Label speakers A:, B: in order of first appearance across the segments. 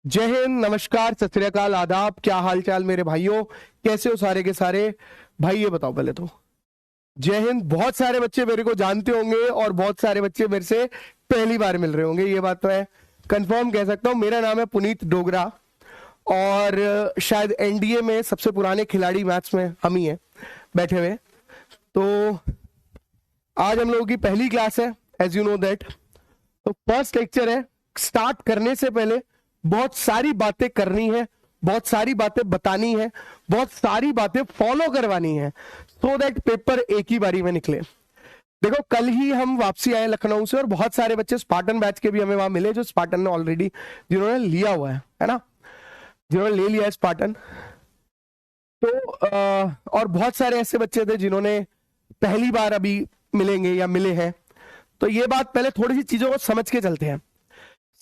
A: जय हिंद, नमस्कार, सत श्री अकाल, आदाब। क्या हाल चाल मेरे भाइयों, कैसे हो सारे के सारे भाई? ये बताओ पहले तो। जय हिंद। बहुत सारे बच्चे मेरे को जानते होंगे और बहुत सारे बच्चे मेरे से पहली बार मिल रहे होंगे, ये बात तो मैं कंफर्म कह सकता हूँ। मेरा नाम है पुनीत डोगरा और शायद एनडीए में सबसे पुराने खिलाड़ी मैथ्स में हम ही हैं बैठे हुए। तो आज हम लोगों की पहली क्लास है, एज यू नो दैट। तो फर्स्ट लेक्चर है। स्टार्ट करने से पहले बहुत सारी बातें करनी है, बहुत सारी बातें बतानी है, बहुत सारी बातें फॉलो करवानी है, सो दैट पेपर एक ही बारी में निकले। देखो, कल ही हम वापसी आए लखनऊ से और बहुत सारे बच्चे स्पार्टन बैच के भी हमें वहां मिले, जो स्पार्टन ने ऑलरेडी जिन्होंने लिया हुआ है ना, जिन्होंने ले लिया है स्पार्टन। तो और बहुत सारे ऐसे बच्चे थे जिन्होंने पहली बार अभी मिलेंगे या मिले हैं। तो ये बात पहले थोड़ी सी चीजों को समझ के चलते हैं।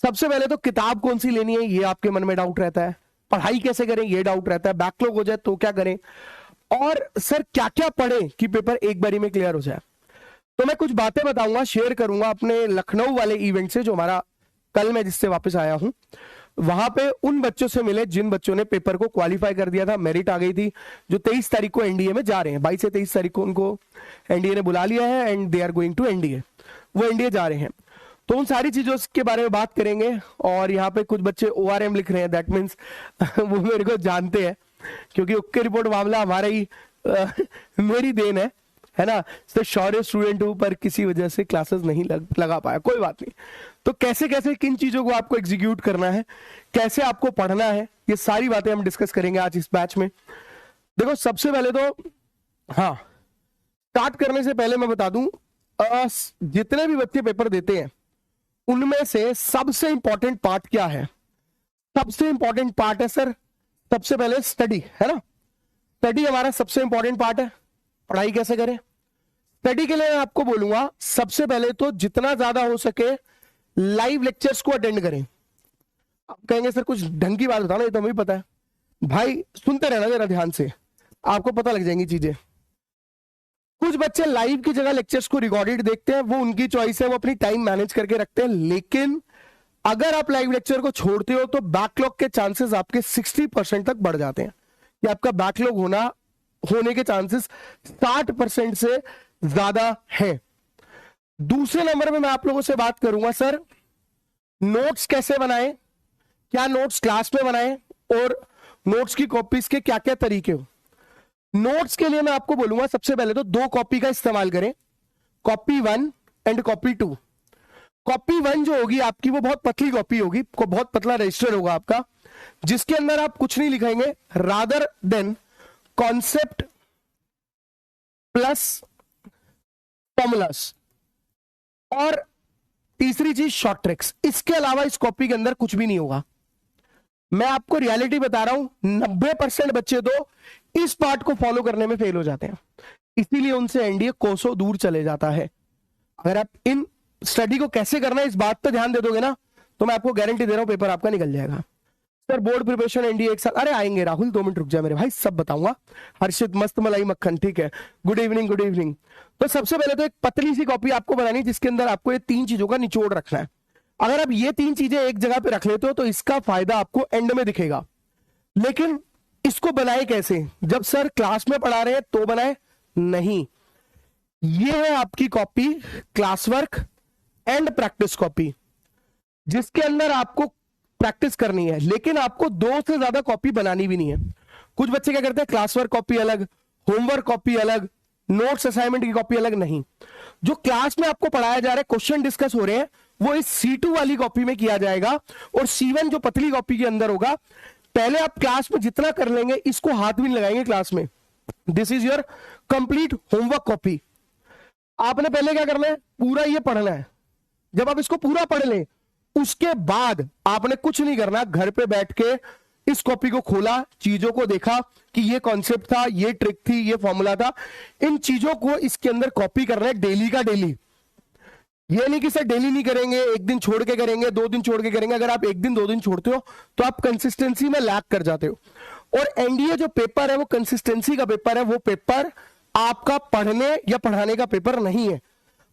A: सबसे पहले तो किताब कौन सी लेनी है ये आपके मन में डाउट रहता है, पढ़ाई कैसे करें ये डाउट रहता है, बैकलॉग हो जाए तो क्या करें, और सर क्या क्या पढ़ें कि पेपर एक बारी में क्लियर हो जाए। तो मैं कुछ बातें बताऊंगा, शेयर करूंगा अपने लखनऊ वाले इवेंट से, जो हमारा कल मैं जिससे वापस आया हूं। वहां पे उन बच्चों से मिले जिन बच्चों ने पेपर को क्वालिफाई कर दिया था, मेरिट आ गई थी, जो 23 तारीख को एनडीए में जा रहे हैं। 22 से 23 तारीख को उनको एनडीए ने बुला लिया है and they are going to NDA, वो एनडीए जा रहे हैं। तो उन सारी चीजों के बारे में बात करेंगे। और यहाँ पे कुछ बच्चे ORM लिख रहे हैं, दैट मीन्स वो मेरे को जानते हैं, क्योंकि ओके रिपोर्ट मामला हमारा ही मेरी देन है ना। तो शौर्य स्टूडेंट हूं पर किसी वजह से क्लासेस नहीं लगा पाया, कोई बात नहीं। तो कैसे कैसे किन चीजों को आपको एग्जीक्यूट करना है, कैसे आपको पढ़ना है, ये सारी बातें हम डिस्कस करेंगे आज इस बैच में। देखो, सबसे पहले तो हाँ, स्टार्ट करने से पहले मैं बता दूं, जितने भी बच्चे पेपर देते हैं उनमें से सबसे इंपॉर्टेंट पार्ट क्या है? सबसे इंपॉर्टेंट पार्ट है सर, सबसे पहले स्टडी, है ना। स्टडी हमारा सबसे इंपॉर्टेंट पार्ट है। पढ़ाई कैसे करें? स्टडी के लिए मैं आपको बोलूंगा, सबसे पहले तो जितना ज्यादा हो सके लाइव लेक्चर्स को अटेंड करें। आप कहेंगे सर कुछ ढंग की बात बताना, ये तो हमें पता है। भाई सुनते रहना जरा ध्यान से, आपको पता लग जाएंगी चीजें। कुछ बच्चे लाइव की जगह लेक्चर्स को रिकॉर्डेड देखते हैं, वो उनकी चॉइस है, वो अपनी टाइम मैनेज करके रखते हैं। लेकिन अगर आप लाइव लेक्चर को छोड़ते हो तो बैकलॉग के चांसेस आपके 60% तक बढ़ जाते हैं, कि आपका बैकलॉग होने के चांसेस 60% से ज्यादा है। दूसरे नंबर में मैं आप लोगों से बात करूंगा, सर नोट्स कैसे बनाएं, क्या नोट्स क्लास में बनाएं, और नोट्स की कॉपीज के क्या क्या तरीके हो। नोट्स के लिए मैं आपको बोलूंगा, सबसे पहले तो 2 कॉपी का इस्तेमाल करें, कॉपी 1 एंड कॉपी 2। कॉपी 1 जो होगी आपकी, वो बहुत पतली कॉपी होगी, को बहुत पतला रजिस्टर होगा आपका, जिसके अंदर आप कुछ नहीं लिखेंगे rather than concept plus formulas, और तीसरी चीज शॉर्ट ट्रिक्स। इसके अलावा इस कॉपी के अंदर कुछ भी नहीं होगा। मैं आपको रियलिटी बता रहा हूं, 90% बच्चे तो इस पार्ट को फॉलो करने में फेल हो जाते हैं, इसीलिए उनसे एनडीए कोसों दूर चले जाता है। अगर आप इन स्टडी को कैसे करना है इस बात पर ध्यान दे दोगे ना, तो मैं आपको गारंटी दे रहा हूं पेपर आपका निकल जाएगा। सर बोर्ड प्रिपरेशन एनडीए एक साल, अरे आएंगे राहुल, 2 मिनट रुक जाए मेरे भाई, सब बताऊंगा। हर्षित मस्त मलाई मक्खन, ठीक है, गुड इवनिंग गुड इवनिंग। तो सबसे पहले तो एक पतली सी कॉपी आपको बनानी है, जिसके अंदर आपको ये 3 चीजों का निचोड़ रखना है। अगर आप ये 3 चीजें एक जगह पे रख लेते हो तो इसका फायदा आपको एंड में दिखेगा। लेकिन इसको बनाए कैसे? जब सर क्लास में पढ़ा रहे हैं तो बनाए नहीं। ये है आपकी copy, class work and practice copy, जिसके अंदर आपको प्रैक्टिस करनी है, लेकिन आपको 2 से ज्यादा कॉपी बनानी भी नहीं है। कुछ बच्चे क्या करते हैं, क्लास वर्क कॉपी अलग, होमवर्क कॉपी अलग, नोट्स असाइनमेंट की कॉपी अलग। नहीं, जो क्लास में आपको पढ़ाया जा रहा है, क्वेश्चन डिस्कस हो रहे हैं, वो इस C2 वाली कॉपी में किया जाएगा, और C1 जो पतली कॉपी के अंदर होगा, पहले आप क्लास में जितना कर लेंगे, इसको हाथ भी नहीं लगाएंगे क्लास में। This is your complete homework copy. आपने पहले क्या करना है, पूरा ये पढ़ना है। जब आप इसको पूरा पढ़ लें, उसके बाद आपने कुछ नहीं करना, घर पे बैठ के इस कॉपी को खोला, चीजों को देखा कि ये कॉन्सेप्ट था, ये ट्रिक थी, ये फॉर्मूला था, इन चीजों को इसके अंदर कॉपी करना है डेली का डेली। ये नहीं कि सर डेली नहीं करेंगे, एक दिन छोड़ के करेंगे, 2 दिन छोड़ के करेंगे। अगर आप 1 दिन 2 दिन छोड़ते हो तो आप कंसिस्टेंसी में लैग कर जाते हो। और एनडीए जो पेपर है वो कंसिस्टेंसी का पेपर है, वो पेपर आपका पढ़ने या पढ़ाने का पेपर नहीं है।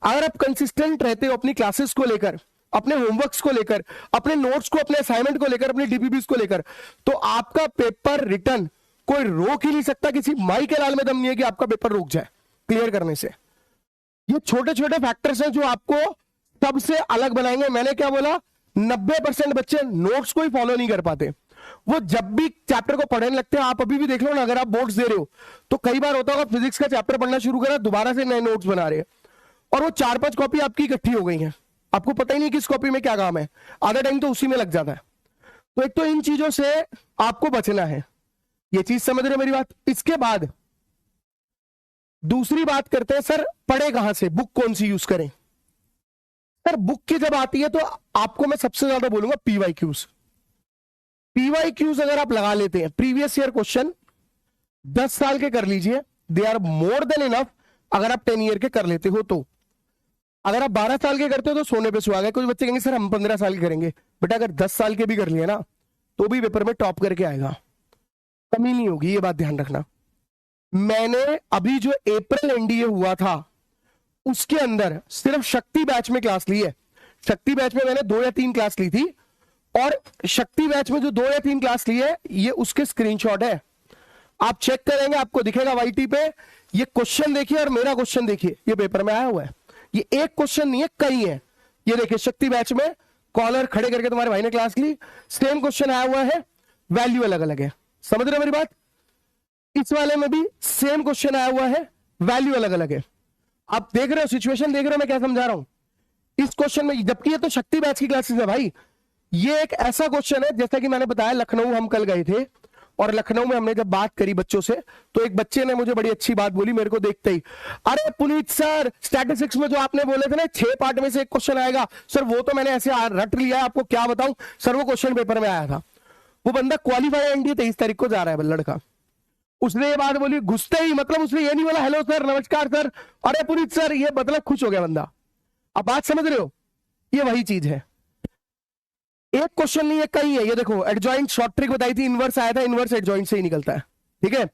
A: अगर आप कंसिस्टेंट रहते हो अपनी क्लासेस को लेकर, अपने होमवर्क्स को लेकर, अपने नोट्स को, अपने असाइनमेंट को लेकर, अपने डीपीबीस को लेकर, तो आपका पेपर रिटर्न कोई रोक ही नहीं सकता। किसी माई के लाल में दम नहीं है कि आपका पेपर रुक जाए क्लियर करने से। ये छोटे छोटे फैक्टर्स हैं जो आपको सबसे अलग बनाएंगे। मैंने क्या बोला, 90% बच्चे नोट्स को ही फॉलो नहीं कर पाते। वो जब भी चैप्टर को पढ़ने लगते हैं, आप अभी भी देख लो ना, अगर आप बोर्ड्स दे रहे हो तो कई बार होता होगा फिजिक्स का चैप्टर पढ़ना शुरू करा, दोबारा से नए नोट्स बना रहे हैं और वो 4-5 कॉपी आपकी इकट्ठी हो गई हैं, आपको पता ही नहीं किस कॉपी में क्या काम है, आधा टाइम तो उसी में लग जाता है। तो एक तो इन चीजों से आपको बचना है, ये चीज समझ रहे हो मेरी बात। इसके बाद दूसरी बात करते हैं, सर पढ़े कहां से, बुक कौन सी यूज करें। सर बुक की जब आती है तो आपको मैं सबसे ज्यादा बोलूंगा पीवाईक्यूज। पीवाईक्यूज अगर आप लगा लेते हैं, प्रीवियस ईयर क्वेश्चन 10 साल के कर लीजिए, they are more than enough. अगर आप 10 ईयर के कर लेते हो तो, अगर आप 12 साल के करते हो तो सोने पे सुहागा है। कुछ बच्चे कहेंगे सर हम 15 साल के करेंगे, बेटा अगर 10 साल के भी कर लिए ना तो भी पेपर में टॉप करके आएगा, कमी नहीं होगी, ये बात ध्यान रखना। मैंने अभी जो अप्रैल एनडीए हुआ था उसके अंदर सिर्फ शक्ति बैच में क्लास ली है। शक्ति बैच में मैंने 2 या 3 क्लास ली थी, और शक्ति बैच में जो 2 या 3 क्लास ली है ये उसके स्क्रीनशॉट है, आप चेक करेंगे आपको दिखेगा वाईटी पे। ये क्वेश्चन देखिए और मेरा क्वेश्चन देखिए, ये पेपर में आया हुआ है, ये एक क्वेश्चन नहीं है, कई है। ये देखिए शक्ति बैच में कॉलर खड़े करके तुम्हारे भाई ने क्लास ली, सेम क्वेश्चन आया हुआ है, वैल्यू अलग अलग है। समझ रहे हो मेरी बात। इस वाले में भी सेम क्वेश्चन आया हुआ है, वैल्यू अलग अलग है। आप देख रहे हो सिचुएशन, देख रहे हो मैं क्या समझा रहा हूं इस क्वेश्चन में, जबकि ये तो शक्ति बैच की क्लासेस है भाई। ये एक ऐसा क्वेश्चन है, जैसा कि मैंने बताया लखनऊ हम कल गए थे और लखनऊ में हमने जब बात करी बच्चों से, तो एक बच्चे ने मुझे बड़ी अच्छी बात बोली मेरे को देखते ही, अरे पुनीत सर स्टैटिस्टिक्स में जो आपने बोले थे ना 6 पार्ट में से एक क्वेश्चन आएगा, सर वो तो मैंने ऐसे रट लिया है, आपको क्या बताऊं सर, वो क्वेश्चन पेपर में आया था। वो बंदा क्वालिफाई एनडीए 23 तारीख को जा रहा है लड़का, उसने ये बात बोली घुसते ही, मतलब उसने ये नहीं बोला हेलो सर नमस्कार सर अरे पुनीत सर, ये मतलब खुश हो गया बंदा। आप बात समझ रहे हो, ये वही चीज है। एक क्वेश्चन नहीं है, कई है। ये देखो एडजॉइंट शॉर्ट ट्रिक बताई थी, इनवर्स आया था, इनवर्स एडजॉइंट से ही निकलता है, ठीक है।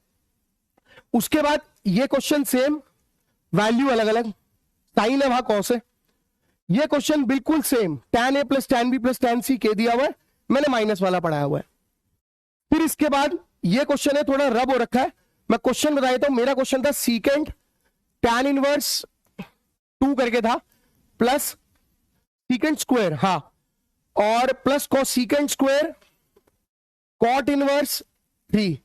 A: उसके बाद ये क्वेश्चन सेम, वैल्यू अलग अलग, साइन है वहां कॉस है। ये क्वेश्चन बिल्कुल same, tan a plus tan b plus tan c के दिया हुआ है, मैंने माइनस वाला पढ़ाया हुआ है। फिर इसके बाद ये क्वेश्चन है, थोड़ा रब हो रखा है, मैं क्वेश्चन बता देता हूं। मेरा क्वेश्चन था सीकेंट tan इनवर्स 2 करके था, प्लस सीकेंट स्क्वायर, हाँ, और plus cosecant square cot inverse 3।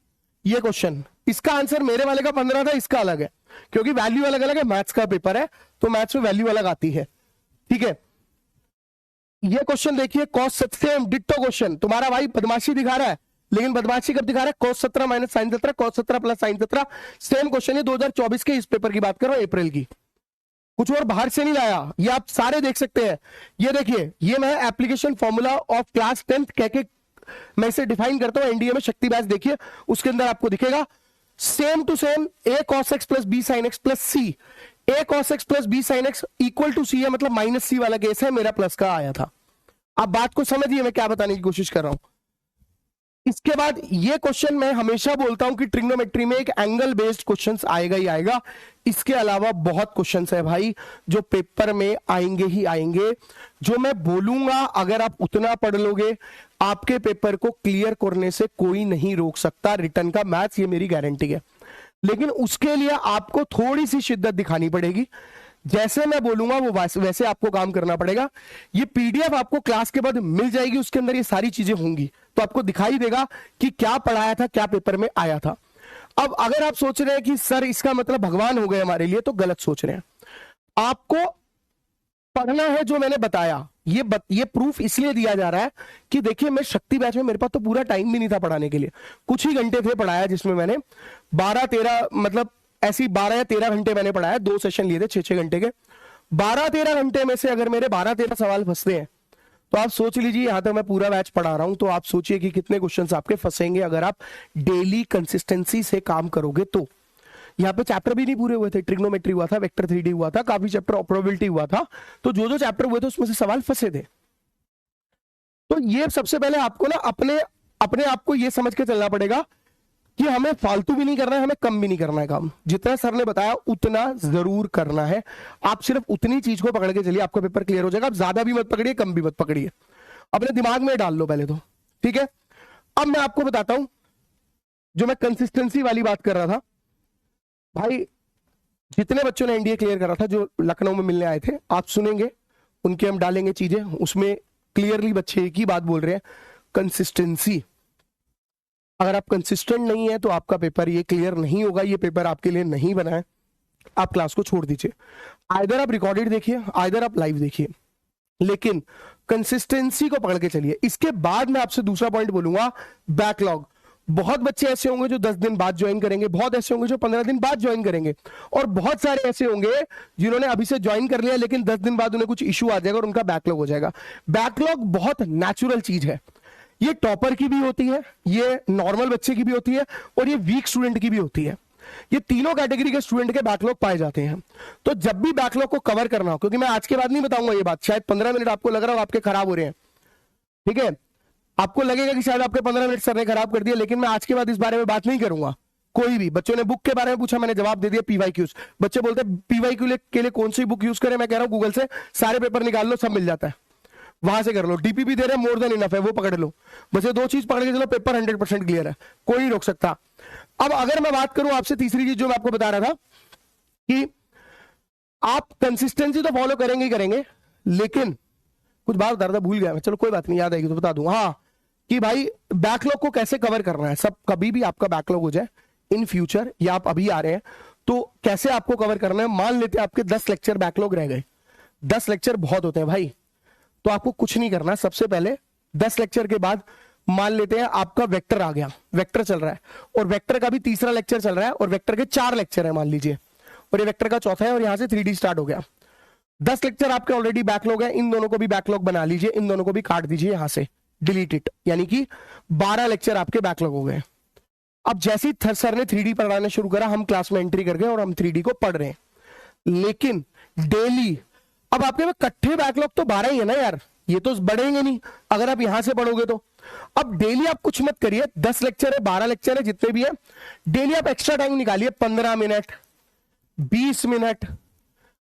A: ये क्वेश्चन, इसका आंसर मेरे वाले का 15 था, इसका अलग है क्योंकि वैल्यू अलग अलग है, मैथ्स का पेपर है तो मैथ्स में वैल्यू अलग आती है, ठीक है। ये क्वेश्चन देखिए, कॉस सेम डिट्टो क्वेश्चन, तुम्हारा भाई बदमाशी दिखा रहा है, लेकिन बदमाशी कब दिखा रहा है, cos 17 minus sine 17, cos 17 plus sine 17, same question है 2024 के, इस पेपर की बात करो अप्रैल की, कुछ और बाहर से नहीं लाया, ये आप सारे देख सकते हैं। ये देखिए, ये मैं application formula of class 10th कह के मैं इसे डिफाइन करता हूं एनडीए में, शक्ति बैच देखिए उसके अंदर आपको दिखेगा same to same, a cos x plus b sin x plus c, a cos x plus b sin x equal to c है, मतलब माइनस सी वाला केस है, मेरा प्लस का आया था। आप बात को समझिए मैं क्या बताने की कोशिश कर रहा हूं। इसके बाद ये क्वेश्चन मैं हमेशा बोलता हूं कि ट्रिग्नोमेट्री में एक एंगल बेस्ड क्वेश्चंस आएगा ही आएगा, इसके अलावा बहुत क्वेश्चंस है भाई जो पेपर में आएंगे ही आएंगे। जो मैं बोलूंगा अगर आप उतना पढ़ लोगे, आपके पेपर को क्लियर करने से कोई नहीं रोक सकता, रिटर्न का मैथ्स, ये मेरी गारंटी है। लेकिन उसके लिए आपको थोड़ी सी शिद्दत दिखानी पड़ेगी, जैसे मैं बोलूंगा वो वैसे आपको काम करना पड़ेगा। ये पीडीएफ आपको क्लास के बाद मिल जाएगी, उसके अंदर ये सारी चीजें होंगी, तो आपको दिखाई देगा कि क्या पढ़ाया था, क्या पेपर में आया था। अब अगर आप सोच रहे हैं कि सर इसका मतलब भगवान हो गए हमारे लिए, तो गलत सोच रहे हैं। आपको पढ़ना है जो मैंने बताया, ये प्रूफ इसलिए दिया जा रहा है कि देखिए मैं शक्ति बैच में मेरे पास तो पूरा टाइम भी नहीं था पढ़ाने के लिए, कुछ ही घंटे थे पढ़ाया, जिसमें मैंने 12-13 मतलब ऐसी 12 या 13 घंटे मैंने पढ़ाया, 2 सेशन लिए थे 6-6 घंटे के। 12-13 घंटे में से अगर मेरे 12-13 सवाल फंसते हैं तो आप सोच लीजिए, यहां तक मैं पूरा बैच पढ़ा रहा हूं, तो आप सोचिए कि कितने क्वेश्चंस आपके फंसेंगे अगर आप डेली कंसिस्टेंसी से काम करोगे तो। यहाँ पे चैप्टर भी नहीं पूरे हुए थे, ट्रिग्नोमेट्री हुआ था, वेक्टर 3D हुआ था, काफी चैप्टर प्रोबेबिलिटी हुआ था, तो जो जो चैप्टर हुए थे उसमें से सवाल फंसे थे। तो ये सबसे पहले आपको ना अपने आप को ये समझ के चलना पड़ेगा, कि हमें फालतू भी नहीं करना है, हमें कम भी नहीं करना है काम। जितना सर ने बताया उतना जरूर करना है। आप सिर्फ उतनी चीज को पकड़ के चलिए, आपका पेपर क्लियर हो जाएगा। आप ज्यादा भी मत पकड़िए, कम भी मत पकड़िए, अपने दिमाग में डाल लो पहले तो, ठीक है। अब मैं आपको बताता हूं, जो मैं कंसिस्टेंसी वाली बात कर रहा था भाई, जितने बच्चों ने एनडीए क्लियर करा था जो लखनऊ में मिलने आए थे, आप सुनेंगे, उनके हम डालेंगे चीजें, उसमें क्लियरली बच्चे एक ही बात बोल रहे हैं, कंसिस्टेंसी। अगर आप कंसिस्टेंट नहीं है तो आपका पेपर ये क्लियर नहीं होगा, ये पेपर आपके लिए नहीं बना है, आप क्लास को छोड़ दीजिए। आइदर आप रिकॉर्डेड देखिए, आइदर आप लाइव देखिए, लेकिन कंसिस्टेंसी को पकड़ के चलिए। इसके बाद मैं आपसे दूसरा पॉइंट बोलूंगा, बैकलॉग। बहुत बच्चे ऐसे होंगे जो 10 दिन बाद ज्वाइन करेंगे, बहुत ऐसे होंगे जो 15 दिन बाद ज्वाइन करेंगे, और बहुत सारे ऐसे होंगे जिन्होंने अभी से ज्वाइन कर लिया लेकिन 10 दिन बाद उन्हें कुछ इशू आ जाएगा और उनका बैकलॉग हो जाएगा। बैकलॉग बहुत नेचुरल चीज है, ये टॉपर की भी होती है, ये नॉर्मल बच्चे की भी होती है, और ये वीक स्टूडेंट की भी होती है। ये तीनों कैटेगरी के स्टूडेंट के बैकलॉग पाए जाते हैं। तो जब भी बैकलॉग को कवर करना हो, क्योंकि मैं आज के बाद नहीं बताऊंगा ये बात, शायद 15 मिनट आपको लग रहा हो आपके खराब हो रहे हैं, ठीक है, आपको लगेगा कि शायद आपके 15 मिनट सर ने खराब कर दिया, लेकिन मैं आज के बाद इस बारे में बात नहीं करूंगा। कोई भी बच्चों ने बुक के बारे में पूछा, मैंने जवाब दे दिया, पीवाईक्यूज। बच्चे बोलते हैं पीवाईक्यू के लिए कौन सी बुक यूज करें, मैं कह रहा हूं गूगल से सारे पेपर निकाल लो, सब मिल जाता है, वहां से कर लो। डीपीपी दे रहे हैं, मोर देन इनफ है, वो पकड़ लो। बच्चे दो चीज पकड़ के चलो, पेपर 100% क्लियर है, कोई नहीं रोक सकता। अब अगर मैं बात करूं आपसे तीसरी चीज जो मैं आपको बता रहा था, कि आप कंसिस्टेंसी तो फॉलो करेंगे ही करेंगे, लेकिन कुछ बात बता रहा था, भूल गया मैं, चलो कोई बात नहीं, याद आएगी तो बता दूं। हाँ, कि भाई बैकलॉग को कैसे कवर करना है। सब कभी भी आपका बैकलॉग हो जाए इन फ्यूचर, या आप अभी आ रहे हैं तो कैसे आपको कवर करना है। मान लेते हैं आपके 10 लेक्चर बैकलॉग रह गए, 10 लेक्चर बहुत होते हैं भाई, तो आपको कुछ नहीं करना। सबसे पहले 10 लेक्चर के बाद मान लेते हैं आपका वेक्टर आ गया, वेक्टर चल रहा है, और वेक्टर का भी तीसरा लेक्चर चल रहा है, और वेक्टर के 4 लेक्चर है मान लीजिए, और ये वेक्टर का चौथा है, और यहां से 3D स्टार्ट हो गया। 10 लेक्चर आपके ऑलरेडी बैकलॉग है, इन दोनों को भी बैकलॉग बना लीजिए, इन दोनों को भी काट दीजिए यहां से, डिलीट इट, यानी कि 12 लेक्चर आपके बैकलॉग हो गए। अब जैसे ही सर ने 3D पढ़ाना शुरू करा, हम क्लास में एंट्री कर गए और हम 3D को पढ़ रहे हैं, लेकिन डेली, अब आपके में इकट्ठे बैकलॉग तो 12 ही है ना यार, ये तो बढ़ेंगे नहीं अगर आप यहां से पढ़ोगे तो। अब डेली आप कुछ मत करिए, 10 लेक्चर है, 12 लेक्चर है, जितने भी है, डेली आप एक्स्ट्रा टाइम निकालिए, 15 मिनट, 20 मिनट,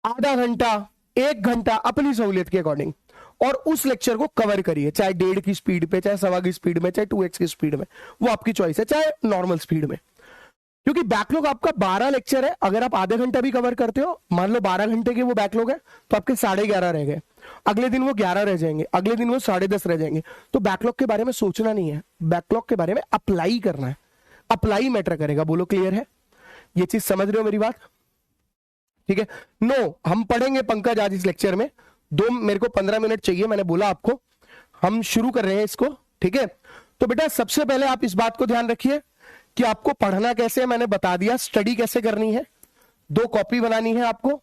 A: आधा घंटा, 1 घंटा, अपनी सहूलियत के अकॉर्डिंग, और उस लेक्चर को कवर करिए, चाहे 1.5 की स्पीड पे, चाहे 1.25 की स्पीड में, चाहे 2x की स्पीड में, वो आपकी चॉइस है, चाहे नॉर्मल स्पीड में। क्योंकि बैकलॉग आपका 12 लेक्चर है, अगर आप आधे घंटा भी कवर करते हो, मान लो 12 घंटे के वो बैकलॉग है, तो आपके 11.5 रह गए, अगले दिन वो 11 रह जाएंगे, अगले दिन वो 10.5 रह जाएंगे। तो बैकलॉग के बारे में सोचना नहीं है, बैकलॉग के बारे में अप्लाई करना है, अप्लाई मैटर करेगा। बोलो क्लियर है, ये चीज समझ रहे हो मेरी बात, ठीक है। नो, हम पढ़ेंगे पंकज आज इस लेक्चर में, मेरे को 15 मिनट चाहिए, मैंने बोला आपको, हम शुरू कर रहे हैं इसको, ठीक है। तो बेटा सबसे पहले आप इस बात को ध्यान रखिए कि आपको पढ़ना कैसे है, मैंने बता दिया, स्टडी कैसे करनी है, 2 कॉपी बनानी है आपको,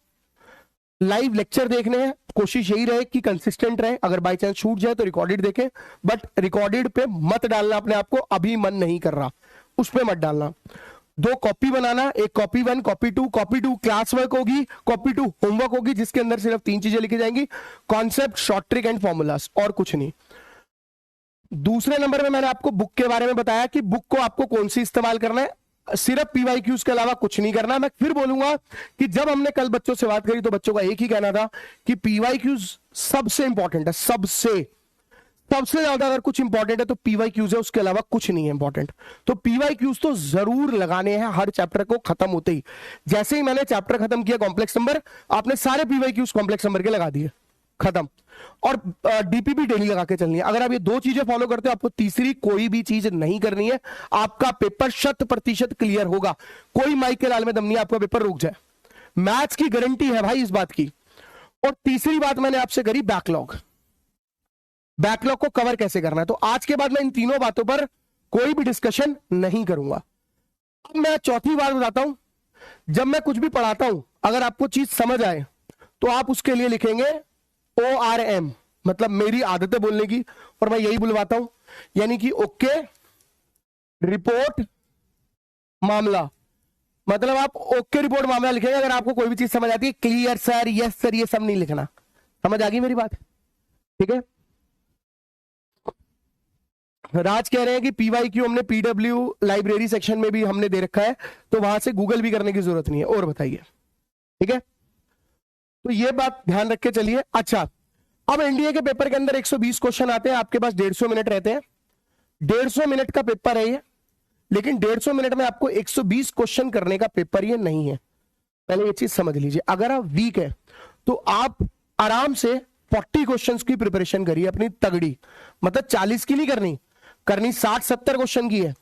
A: लाइव लेक्चर देखने हैं, कोशिश यही रहे कि कंसिस्टेंट रहे, अगर बाई चांस छूट जाए तो रिकॉर्डेड देखें, बट रिकॉर्डेड पे मत डालना अपने आप को, अभी मन नहीं कर रहा उस पे मत डालना। 2 कॉपी बनाना, एक copy 1, copy 2, copy 2 class work होगी, कॉपी 2 होमवर्क होगी, जिसके अंदर सिर्फ 3 चीजें लिखी जाएंगी, concept, short trick and formulas, और कुछ नहीं। दूसरे नंबर में मैंने आपको बुक के बारे में बताया कि बुक को आपको कौन सी इस्तेमाल करना है, सिर्फ पीवाईक्यूज के अलावा कुछ नहीं करना। मैं फिर बोलूंगा कि जब हमने कल बच्चों से बात करी तो बच्चों का एक ही कहना था कि पीवाईक्यूज सबसे इंपॉर्टेंट है, सबसे ज्यादा अगर कुछ इंपॉर्टेंट है तो पीवाईक्यूज है, उसके अलावा कुछ नहीं है इंपॉर्टेंट। तो पीवाईक्यूज तो जरूर लगाने हैं हर चैप्टर को खत्म होते ही। जैसे ही मैंने चैप्टर खत्म किया कॉम्प्लेक्स नंबर, आपने सारे पीवाईक्यूज कॉम्प्लेक्स नंबर के लगा दिए, खत्म। और डीपीपी डेली लगा के चलनी है। अगर आप ये 2 चीजें फॉलो करते हो, आपको तीसरी कोई भी चीज नहीं करनी है, आपका पेपर 100% क्लियर होगा। कोई माइक के लाल में दम नहीं, आपका पेपर रुक जाए, मैथ्स की गारंटी है भाई इस बात की। और तीसरी बात मैंने आपसे करी, बैकलॉग, बैकलॉग को कवर कैसे करना है। तो आज के बाद मैं इन तीनों बातों पर कोई भी डिस्कशन नहीं करूंगा। अब मैं चौथी बात बताता हूं, जब मैं कुछ भी पढ़ाता हूं, अगर आपको चीज समझ आए तो आप उसके लिए लिखेंगे ORM, मतलब मेरी आदतें बोलने की, और मैं यही बुलवाता हूं, यानी कि ओके, रिपोर्ट, मामला। मतलब आप ओके, रिपोर्ट, मामला लिखेंगे अगर आपको कोई भी चीज समझ आती है। क्लियर सर, यस सर, ये सब नहीं लिखना। समझ आ गई मेरी बात, ठीक है। राज कह रहे हैं कि PYQ हमने PW लाइब्रेरी सेक्शन में भी हमने दे रखा है, तो वहां से गूगल भी करने की जरूरत नहीं है। और बताइए, ठीक है, तो ये बात ध्यान रख के चलिए। अच्छा, अब एनडीए के पेपर के अंदर 120 क्वेश्चन आते हैं, आपके पास 150 मिनट रहते हैं। 150 मिनट का पेपर है ये, लेकिन 150 मिनट में आपको 120 क्वेश्चन करने का पेपर ये नहीं है। पहले ये चीज समझ लीजिए। अगर आप वीक है तो आप आराम से 40 क्वेश्चंस की प्रिपरेशन करिए अपनी तगड़ी, मतलब 40 की नहीं करनी 60-70 क्वेश्चन की है,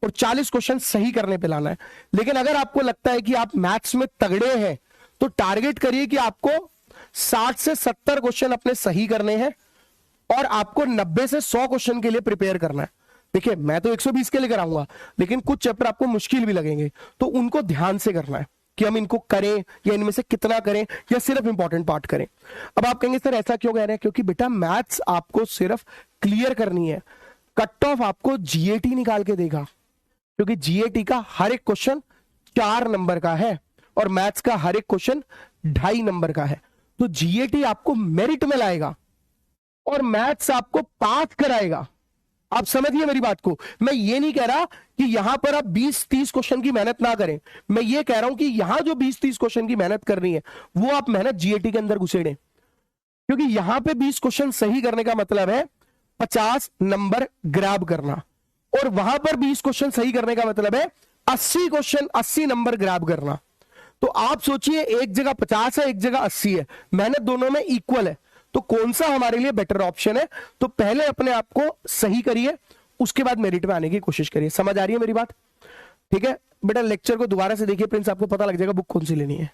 A: और 40 क्वेश्चन सही करने पे लाना है। लेकिन अगर आपको लगता है कि आप मैथ्स में तगड़े हैं तो टारगेट करिए कि आपको 60 से 70 क्वेश्चन अपने सही करने हैं, और आपको 90 से 100 क्वेश्चन के लिए प्रिपेयर करना है। देखिए, मैं तो 120 के लिए कराऊंगा, लेकिन कुछ चैप्टर आपको मुश्किल भी लगेंगे, तो उनको ध्यान से करना है कि हम इनको करें या इनमें से कितना करें, या सिर्फ इंपॉर्टेंट पार्ट करें। अब आप कहेंगे सर ऐसा क्यों कह रहे हैं? क्योंकि बेटा मैथ्स आपको सिर्फ क्लियर करनी है, कट ऑफ आपको जीएटी निकाल के देगा, क्योंकि जीएटी का हर एक क्वेश्चन 4 नंबर का है और मैथ्स का हर एक क्वेश्चन 2.5 नंबर का है। तो जीएटी आपको मेरिट में लाएगा और मैथ्स आपको पास कराएगा। आप समझिए मेरी बात को। मैं ये नहीं कह रहा कि यहां पर आप 20-30 क्वेश्चन की मेहनत ना करें, मैं ये कह रहा हूं कि यहां जो 20-30 क्वेश्चन की मेहनत करनी है वो आप मेहनत जीएटी के अंदर घुसेड़ें, क्योंकि यहां पे 20 क्वेश्चन सही करने का मतलब है 50 नंबर ग्रैब करना, और वहां पर 20 क्वेश्चन सही करने का मतलब है 80 क्वेश्चन 80 नंबर ग्रैब करना। तो आप सोचिए, एक जगह 50 है, एक जगह 80 है, मेहनत दोनों में इक्वल है, तो कौन सा हमारे लिए बेटर ऑप्शन है? तो पहले अपने आप को सही करिए, उसके बाद मेरिट में आने की कोशिश करिए। समझ आ रही है मेरी बात? ठीक है बेटा, लेक्चर को दोबारा से देखिए प्रिंस, आपको पता लग जाएगा बुक कौन सी लेनी है।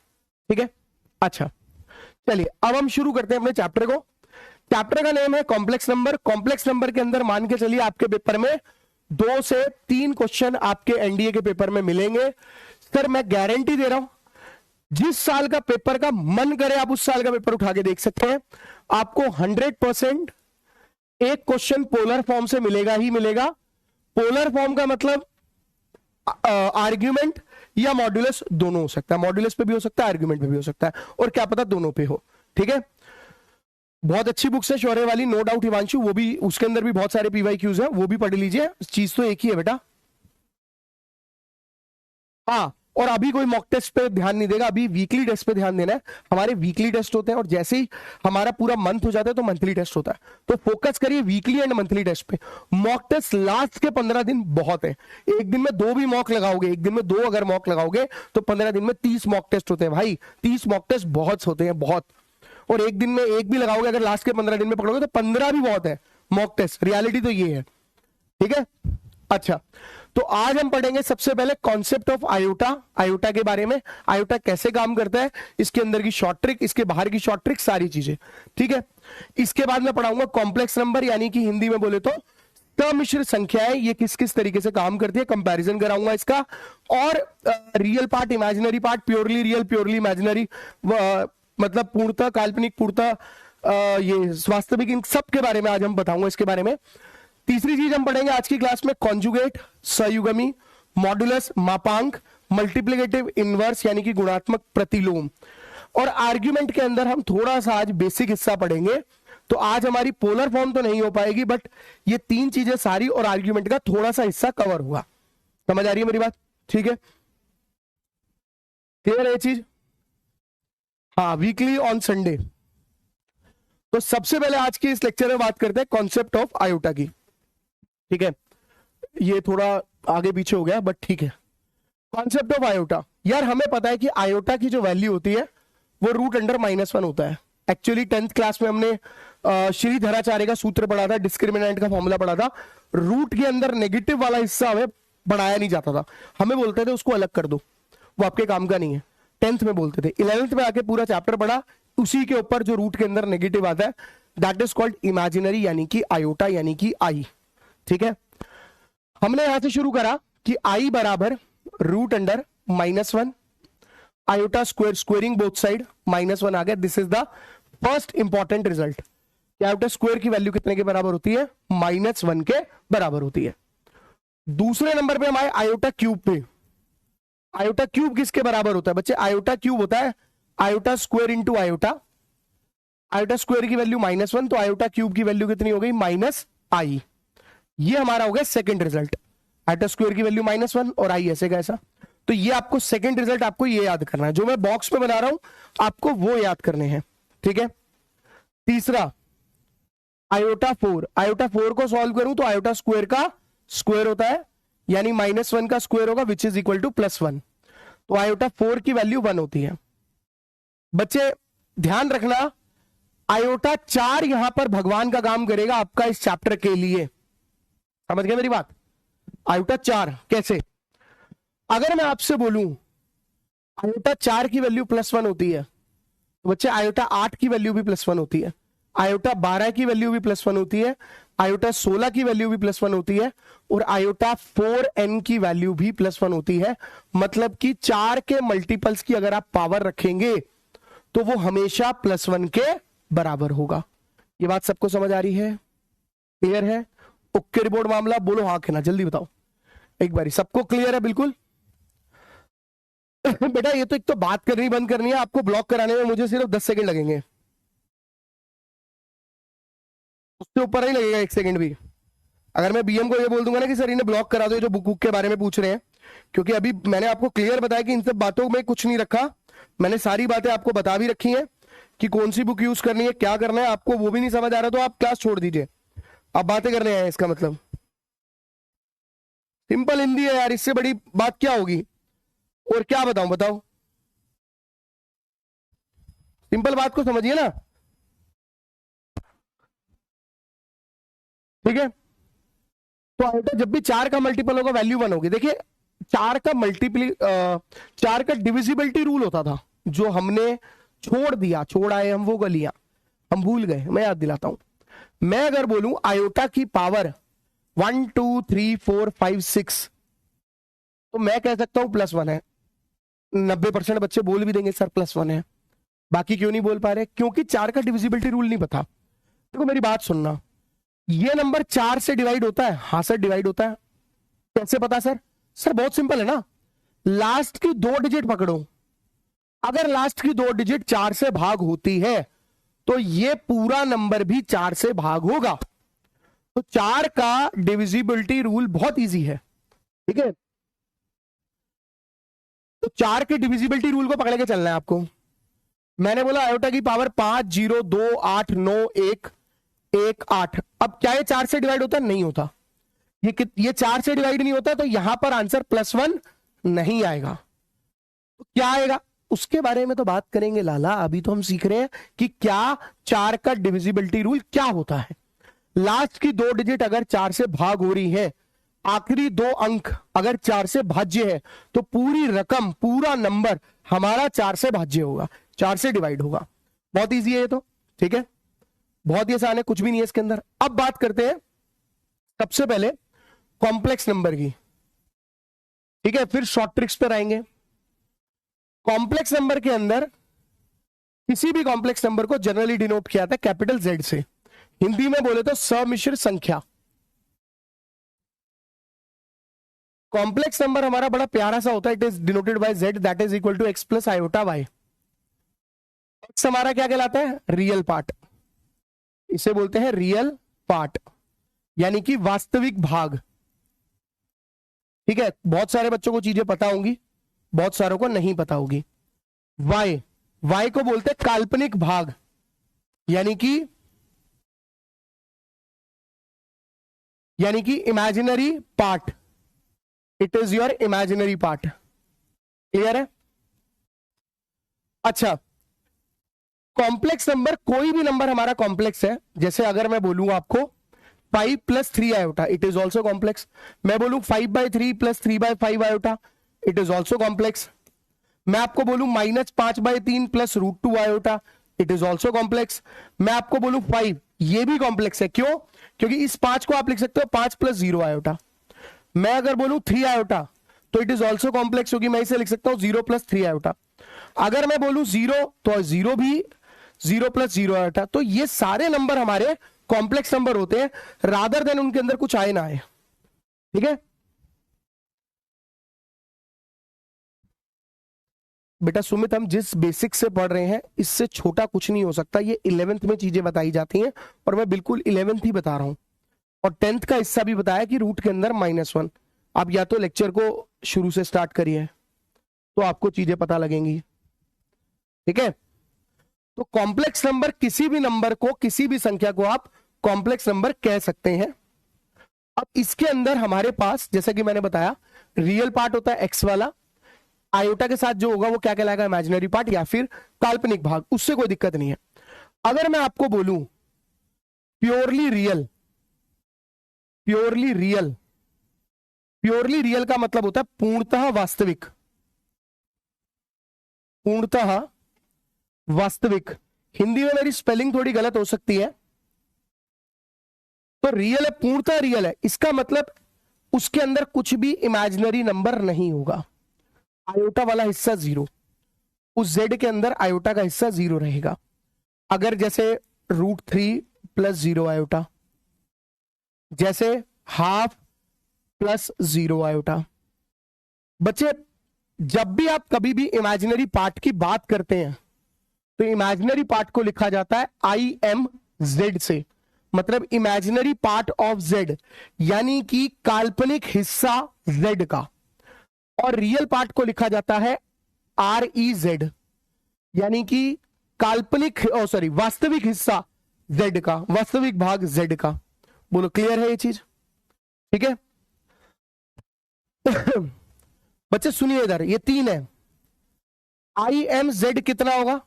A: ठीक है, अच्छा चलिए अब हम शुरू करते हैं अपने चैप्टर को। चैप्टर का नेम है कॉम्प्लेक्स नंबर। कॉम्प्लेक्स नंबर के अंदर मान के चलिए आपके पेपर में 2 से 3 क्वेश्चन आपके एनडीए के पेपर में मिलेंगे। सर मैं गारंटी दे रहा हूं, जिस साल का पेपर का मन करे आप उस साल का पेपर उठा के देख सकते हैं, आपको 100% एक क्वेश्चन पोलर फॉर्म से मिलेगा ही मिलेगा। पोलर फॉर्म का मतलब आर्ग्यूमेंट या मॉड्यूलस दोनों हो सकता है, मॉड्यूलस पे भी हो सकता है, आर्ग्यूमेंट पे भी हो सकता है, और क्या पता दोनों पे हो। ठीक है, बहुत अच्छी बुक्स है शौर्य वाली, नो डाउट हिमांशु, वो भी उसके अंदर भी बहुत सारे पीवाईक्यूज हैं, वो भी पढ़ लीजिए, चीज तो एक ही है बेटा। हाँ, और अभी कोई मॉक टेस्ट पे ध्यान नहीं देगा, अभी वीकली टेस्ट पे ध्यान देना है। हमारे वीकली टेस्ट होते हैं, और जैसे ही हमारा पूरा मंथ हो जाता है तो मंथली टेस्ट होता है, तो फोकस करिए वीकली एंड मंथली टेस्ट पे। मॉक टेस्ट लास्ट के 15 दिन बहुत है। एक दिन में 2 भी मॉक लगाओगे, एक दिन में 2 अगर मॉक लगाओगे तो 15 दिन में 30 मॉक टेस्ट होते हैं भाई। 30 मॉक टेस्ट बहुत होते हैं, बहुत। और एक दिन में एक भी लगाओगे अगर लास्ट के 15 दिन में पकड़ोगे तो 15 भी बहुत है मॉक टेस्ट। रियलिटी तो ये है। ठीक है, अच्छा तो आज हम पढ़ेंगे सबसे पहले कॉन्सेप्ट ऑफ आयोटा, आयोटा के बारे में, आयोटा कैसे काम करता है, इसके अंदर की शॉर्ट ट्रिक, इसके बाहर की शॉर्ट ट्रिक, सारी चीजें। ठीक है, इसके बाद मैं पढ़ाऊंगा कॉम्प्लेक्स नंबर, यानी कि हिंदी में बोले तो सम्मिश्र संख्याएं, ये किस किस तरीके से काम करती है, कंपैरिजन कराऊंगा इसका। और real part, imaginary part, purely real purely imaginary, मतलब पूर्णतः काल्पनिक, पूर्णतः ये वास्तविक, इन सब के बारे में आज हम बताऊंगा इसके बारे में। तीसरी चीज हम पढ़ेंगे आज की क्लास में कॉन्जुगेट, सहयुगमी, मॉडुलस मापांक, मल्टीप्लिकेटिव इनवर्स यानी कि गुणात्मक प्रतिलोम, और आर्ग्यूमेंट के अंदर हम थोड़ा सा आज बेसिक हिस्सा पढ़ेंगे। तो आज हमारी पोलर फॉर्म तो नहीं हो पाएगी, बट ये 3 चीजें सारी और आर्ग्यूमेंट का थोड़ा सा हिस्सा कवर हुआ। समझ आ रही है मेरी बात? ठीक है, क्लियर है ये चीज? हाँ, वीकली ऑन संडे। तो सबसे पहले आज के इस लेक्चर में बात करते हैं कॉन्सेप्ट ऑफ आयोटा की। ठीक है, ये थोड़ा आगे पीछे हो गया बट ठीक है। कॉन्सेप्ट ऑफ आयोटा, यार हमें पता है कि आयोटा की जो वैल्यू होती है वो √(-1) होता है। एक्चुअली 10th क्लास में हमने श्रीधराचार्य का सूत्र पढ़ा था, डिस्क्रिमिनेंट का फॉर्मूला पढ़ा था। रूट के अंदर नेगेटिव वाला हिस्सा हमें बढ़ाया नहीं जाता था, हमें बोलते थे उसको अलग कर दो, वो आपके काम का नहीं है। 10th में बोलते थे, 11th में आके पूरा चैप्टर पढ़ा, उसी के ऊपर जो रूट के अंदर नेगेटिव आता है दैट इज कॉल्ड इमेजिनरी, यानी कि आयोटा, यानी कि आई। ठीक है, हमने यहां से शुरू करा कि आई बराबर √(-1), iota square, squaring both side, -1 आ गया। This is the first important result. Iota square की वैल्यू कितने के बराबर होती है? -1 के बराबर होती है। दूसरे नंबर पे हम आए आयोटा क्यूब पे। आयोटा क्यूब किसके बराबर होता है बच्चे? आयोटा क्यूब होता है iota square into iota. Iota square की वैल्यू -1, तो आयोटा क्यूब की वैल्यू कितनी हो गई? -i। ये हमारा हो गया सेकंड रिजल्ट, आयोटा स्क्वायर की वैल्यू -1 और आई ऐसे का ऐसा। तो ये आपको सेकंड रिजल्ट आपको ये याद करना है, जो मैं बॉक्स में बना रहा हूं आपको वो याद करने हैं, ठीक है। तीसरा आयोटा 4, आयोटा 4 को सॉल्व करूं तो आयोटा स्क्वायर का स्क्वायर होता है, यानी -1 का स्क्वायर होगा विच इज इक्वल टू +1। तो आयोटा 4 की वैल्यू 1 होती है। बच्चे ध्यान रखना, आयोटा 4 यहां पर भगवान का काम करेगा आपका इस चैप्टर के लिए, समझ गए मेरी बात। आयोटा 4 कैसे, अगर मैं आपसे बोलूं आयोटा 4 की वैल्यू +1 होती है, तो बच्चे आयोटा 8 की वैल्यू भी +1 होती है, आयोटा 12 की वैल्यू भी +1 होती है, आयोटा 16 की वैल्यू भी +1 होती है, और आयोटा 4n की वैल्यू भी +1 होती है। मतलब कि 4 के मल्टीपल्स की अगर आप पावर रखेंगे तो वो हमेशा +1 के बराबर होगा। ये बात सबको समझ आ रही है, क्लियर है? ओके रिपोर्ट मामला, बोलो हाँ के ना, जल्दी बताओ एक बारी, सबको क्लियर है बिल्कुल? बेटा ये तो एक तो बात करनी बंद करनी है, आपको ब्लॉक कराने में मुझे सिर्फ 10 सेकंड लगेंगे, उससे ऊपर नहीं लगेगा 1 सेकंड भी। अगर मैं बीएम को ये बोल दूंगा ना कि सर इन्हें ब्लॉक करा दो, जो बुक के बारे में पूछ रहे हैं, क्योंकि अभी मैंने आपको क्लियर बताया कि इन सब बातों में कुछ नहीं रखा, मैंने सारी बातें आपको बता भी रखी हैं कि कौन सी बुक यूज करनी है, क्या करना है, आपको वो भी नहीं समझ आ रहा तो आप क्लास छोड़ दीजिए, आप बातें करने आए, इसका मतलब सिंपल हिंदी है यार, इससे बड़ी बात क्या होगी। और क्या बताऊं, बताओ, सिंपल बात को समझिए ना, ठीक है। तो आयोटा जब भी 4 का मल्टीपल होगा वैल्यू 1 होगी। देखिए 4 का मल्टीपल 4 का डिविजिबिलिटी रूल होता था, जो हमने छोड़ दिया, छोड़ आए हम वो गलियां, हम भूल गए, मैं याद दिलाता हूं। मैं अगर बोलूं आयोटा की पावर 1 2 3 4 5 6, तो मैं कह सकता हूं +1 है। 90% बच्चे बोल भी देंगे सर +1 है, बाकी क्यों नहीं बोल पा रहे? क्योंकि 4 का डिविजिबिलिटी रूल नहीं पता। देखो मेरी बात सुनना, ये नंबर 4 से डिवाइड होता है, हाँ सर डिवाइड होता है। कैसे पता सर? सर बहुत सिंपल है ना, लास्ट की 2 डिजिट पकड़ो, अगर लास्ट की 2 डिजिट 4 से भाग होती है तो ये पूरा नंबर भी 4 से भाग होगा। तो 4 का डिविजिबिलिटी रूल बहुत इजी है, ठीक है। तो 4 के डिविजिबिलिटी रूल को पकड़ के चलना है आपको। मैंने बोला आयोटा की पावर 5 0 2 8 9 1 1 8। अब क्या ये 4 से डिवाइड होता? नहीं होता। ये 4 से डिवाइड नहीं होता, तो यहां पर आंसर +1 नहीं आएगा। तो क्या आएगा उसके बारे में तो बात करेंगे लाला, अभी तो हम सीख रहे हैं कि क्या 4 का डिविजिबिलिटी रूल क्या होता है। लास्ट की 2 डिजिट अगर 4 से भाग हो रही है, आखिरी 2 अंक अगर 4 से भाज्य है, तो पूरी रकम, पूरा नंबर हमारा 4 से भाज्य होगा, 4 से डिवाइड होगा। बहुत इजी है ये तो, ठीक है, बहुत ही आसान है, कुछ भी नहीं है इसके अंदर। अब बात करते हैं सबसे पहले कॉम्प्लेक्स नंबर की, ठीक है, फिर शॉर्ट ट्रिक्स पर आएंगे। कॉम्प्लेक्स नंबर के अंदर किसी भी कॉम्प्लेक्स नंबर को जनरली डिनोट किया जाता है कैपिटल Z से, हिंदी में बोले तो सम्मिश्र संख्या। कॉम्प्लेक्स नंबर हमारा बड़ा प्यारा सा होता है, it is denoted by Z that is equal to x plus iota y। x हमारा क्या कहलाता है? रियल पार्ट, इसे बोलते हैं रियल पार्ट, यानी कि वास्तविक भाग, ठीक है। बहुत सारे बच्चों को चीजें पता होंगी, बहुत सारों को नहीं पता होगी। y को बोलते हैं काल्पनिक भाग, यानी कि imaginary part, it is your imaginary part, clear है? अच्छा, कॉम्प्लेक्स नंबर, कोई भी नंबर हमारा कॉम्प्लेक्स है, जैसे अगर मैं बोलूं आपको 5 + 3 iota, it is also complex. मैं बोलूं 5/3 + 3/5 iota, it is also complex. मैं आपको बोलूं -5/3 + √2 iota, it is also complex. मैं आपको बोलूं 5, ये भी कॉम्प्लेक्स है, क्यों? क्योंकि इस 5 को आप लिख सकते हो 5 + 0 आयोटा। मैं अगर बोलूं 3 आयोटा, तो इट इज ऑल्सो कॉम्प्लेक्स, क्योंकि मैं इसे लिख सकता हूं 0 + 3 आयोटा। अगर मैं बोलूं 0, तो 0 भी 0 + 0 आयोटा। तो ये सारे नंबर हमारे कॉम्प्लेक्स नंबर होते हैं, रादर देन उनके अंदर कुछ आए ना आए, ठीक है। बेटा सुमित, हम जिस बेसिक से पढ़ रहे हैं इससे छोटा कुछ नहीं हो सकता, ये 11th में चीजें बताई जाती हैं और मैं बिल्कुल 11th ही बता रहा हूं। और 10th का हिस्सा भी बताया कि रूट के अंदर -1। आप या तो लेक्चर को शुरू से स्टार्ट करिए तो आपको चीजें पता लगेंगी, ठीक है। तो कॉम्प्लेक्स नंबर, किसी भी नंबर को, किसी भी संख्या को आप कॉम्प्लेक्स नंबर कह सकते हैं। अब इसके अंदर हमारे पास, जैसा कि मैंने बताया, रियल पार्ट होता है x वाला, आयोटा के साथ जो होगा वो क्या कहलाएगा, इमेजिनरी पार्ट या फिर काल्पनिक भाग, उससे कोई दिक्कत नहीं है। अगर मैं आपको बोलूं purely real, purely real, purely real का मतलब होता है पूर्णतः वास्तविक, पूर्णतः वास्तविक। हिंदी में मेरी स्पेलिंग थोड़ी गलत हो सकती है, तो रियल है, पूर्णतः रियल है, इसका मतलब उसके अंदर कुछ भी इमेजिनरी नंबर नहीं होगा। आयोटा वाला हिस्सा 0, उस z के अंदर आयोटा का हिस्सा 0 रहेगा। अगर जैसे √3 + 0 आयोटा, जैसे ½ + 0 आयोटा। बच्चे जब भी आप कभी भी इमेजिनरी पार्ट की बात करते हैं तो इमेजिनरी पार्ट को लिखा जाता है IMZ से, मतलब इमेजिनरी पार्ट ऑफ Z, यानी कि काल्पनिक हिस्सा Z का। और रियल पार्ट को लिखा जाता है REZ, यानी कि काल्पनिक वास्तविक हिस्सा Z का, वास्तविक भाग Z का। बोलो क्लियर है ये चीज, ठीक है। बच्चे सुनिए इधर, ये 3 है। IMZ कितना होगा,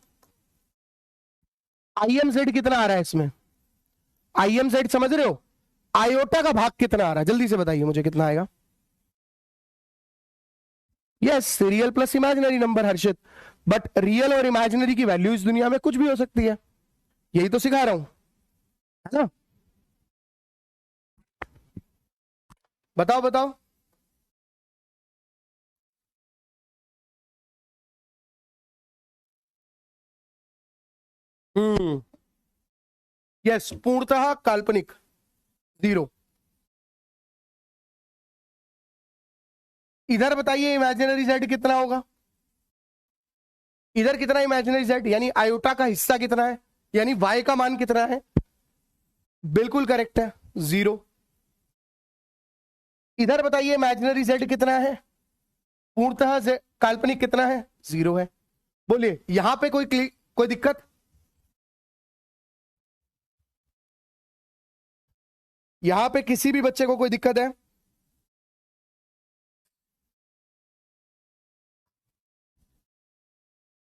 A: IMZ कितना आ रहा है इसमें, IMZ समझ रहे हो, आयोटा का भाग कितना आ रहा है, जल्दी से बताइए मुझे कितना आएगा। Yes, real plus imaginary number Harshit, but real और इमेजिनरी की वैल्यू इस दुनिया में कुछ भी हो सकती है, यही तो सिखा रहा हूं, है ना। बताओ बताओ। यस, पूर्णतः काल्पनिक 0। इधर बताइए इमेजिनरी Z कितना होगा, इधर कितना इमेजिनरी Z, यानी आयोटा का हिस्सा कितना है, यानी y का मान कितना है, बिल्कुल करेक्ट है 0। इधर बताइए इमेजिनरी Z कितना है, पूर्णतः काल्पनिक कितना है, 0 है। बोलिए यहां पे कोई दिक्कत, यहां पे किसी भी बच्चे को कोई दिक्कत है।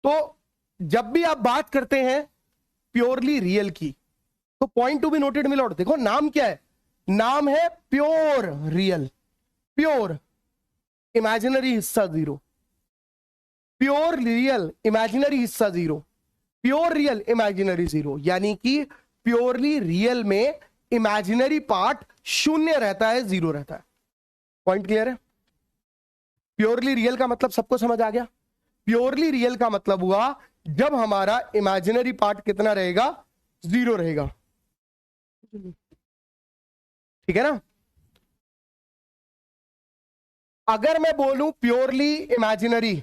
A: तो जब भी आप बात करते हैं प्योरली रियल की, तो point to be noted milord, देखो नाम क्या है, नाम है प्योर रियल, प्योर इमेजिनरी हिस्सा 0, प्योर रियल इमेजिनरी हिस्सा 0, प्योर रियल इमेजिनरी 0, यानी कि प्योरली रियल में इमेजिनरी पार्ट 0 रहता है, 0 रहता है। पॉइंट क्लियर है। प्योरली रियल का मतलब सबको समझ आ गया। प्योरली रियल का मतलब हुआ जब हमारा इमेजिनरी पार्ट कितना रहेगा, 0 रहेगा, ठीक है ना। अगर मैं बोलूं प्योरली इमेजिनरी,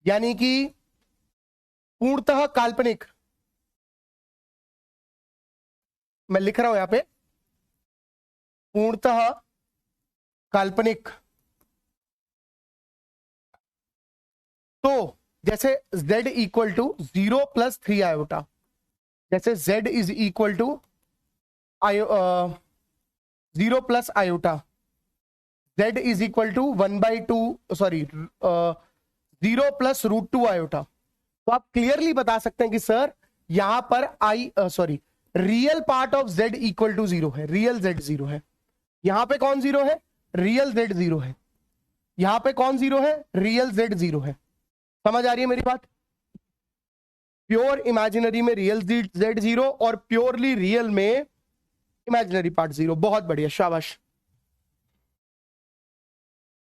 A: यानी कि पूर्णतः काल्पनिक, मैं लिख रहा हूं यहां पे पूर्णतः काल्पनिक, तो जैसे z इक्वल टू 0 + 3 आयोटा, जैसे z is equal to 0 + iota, z is equal to 1/2 0 + √2 iota. तो आप क्लियरली बता सकते हैं कि सर यहां पर real part of z equal to 0 है, रियल z 0 है। यहां पे कौन 0 है, रियल z 0 है। यहां पे कौन 0 है, रियल z 0 है। समझ आ रही है मेरी बात। प्योर इमेजिनरी में रियल z 0 और प्योरली रियल में इमेजिनरी पार्ट 0। बहुत बढ़िया, शाबाश।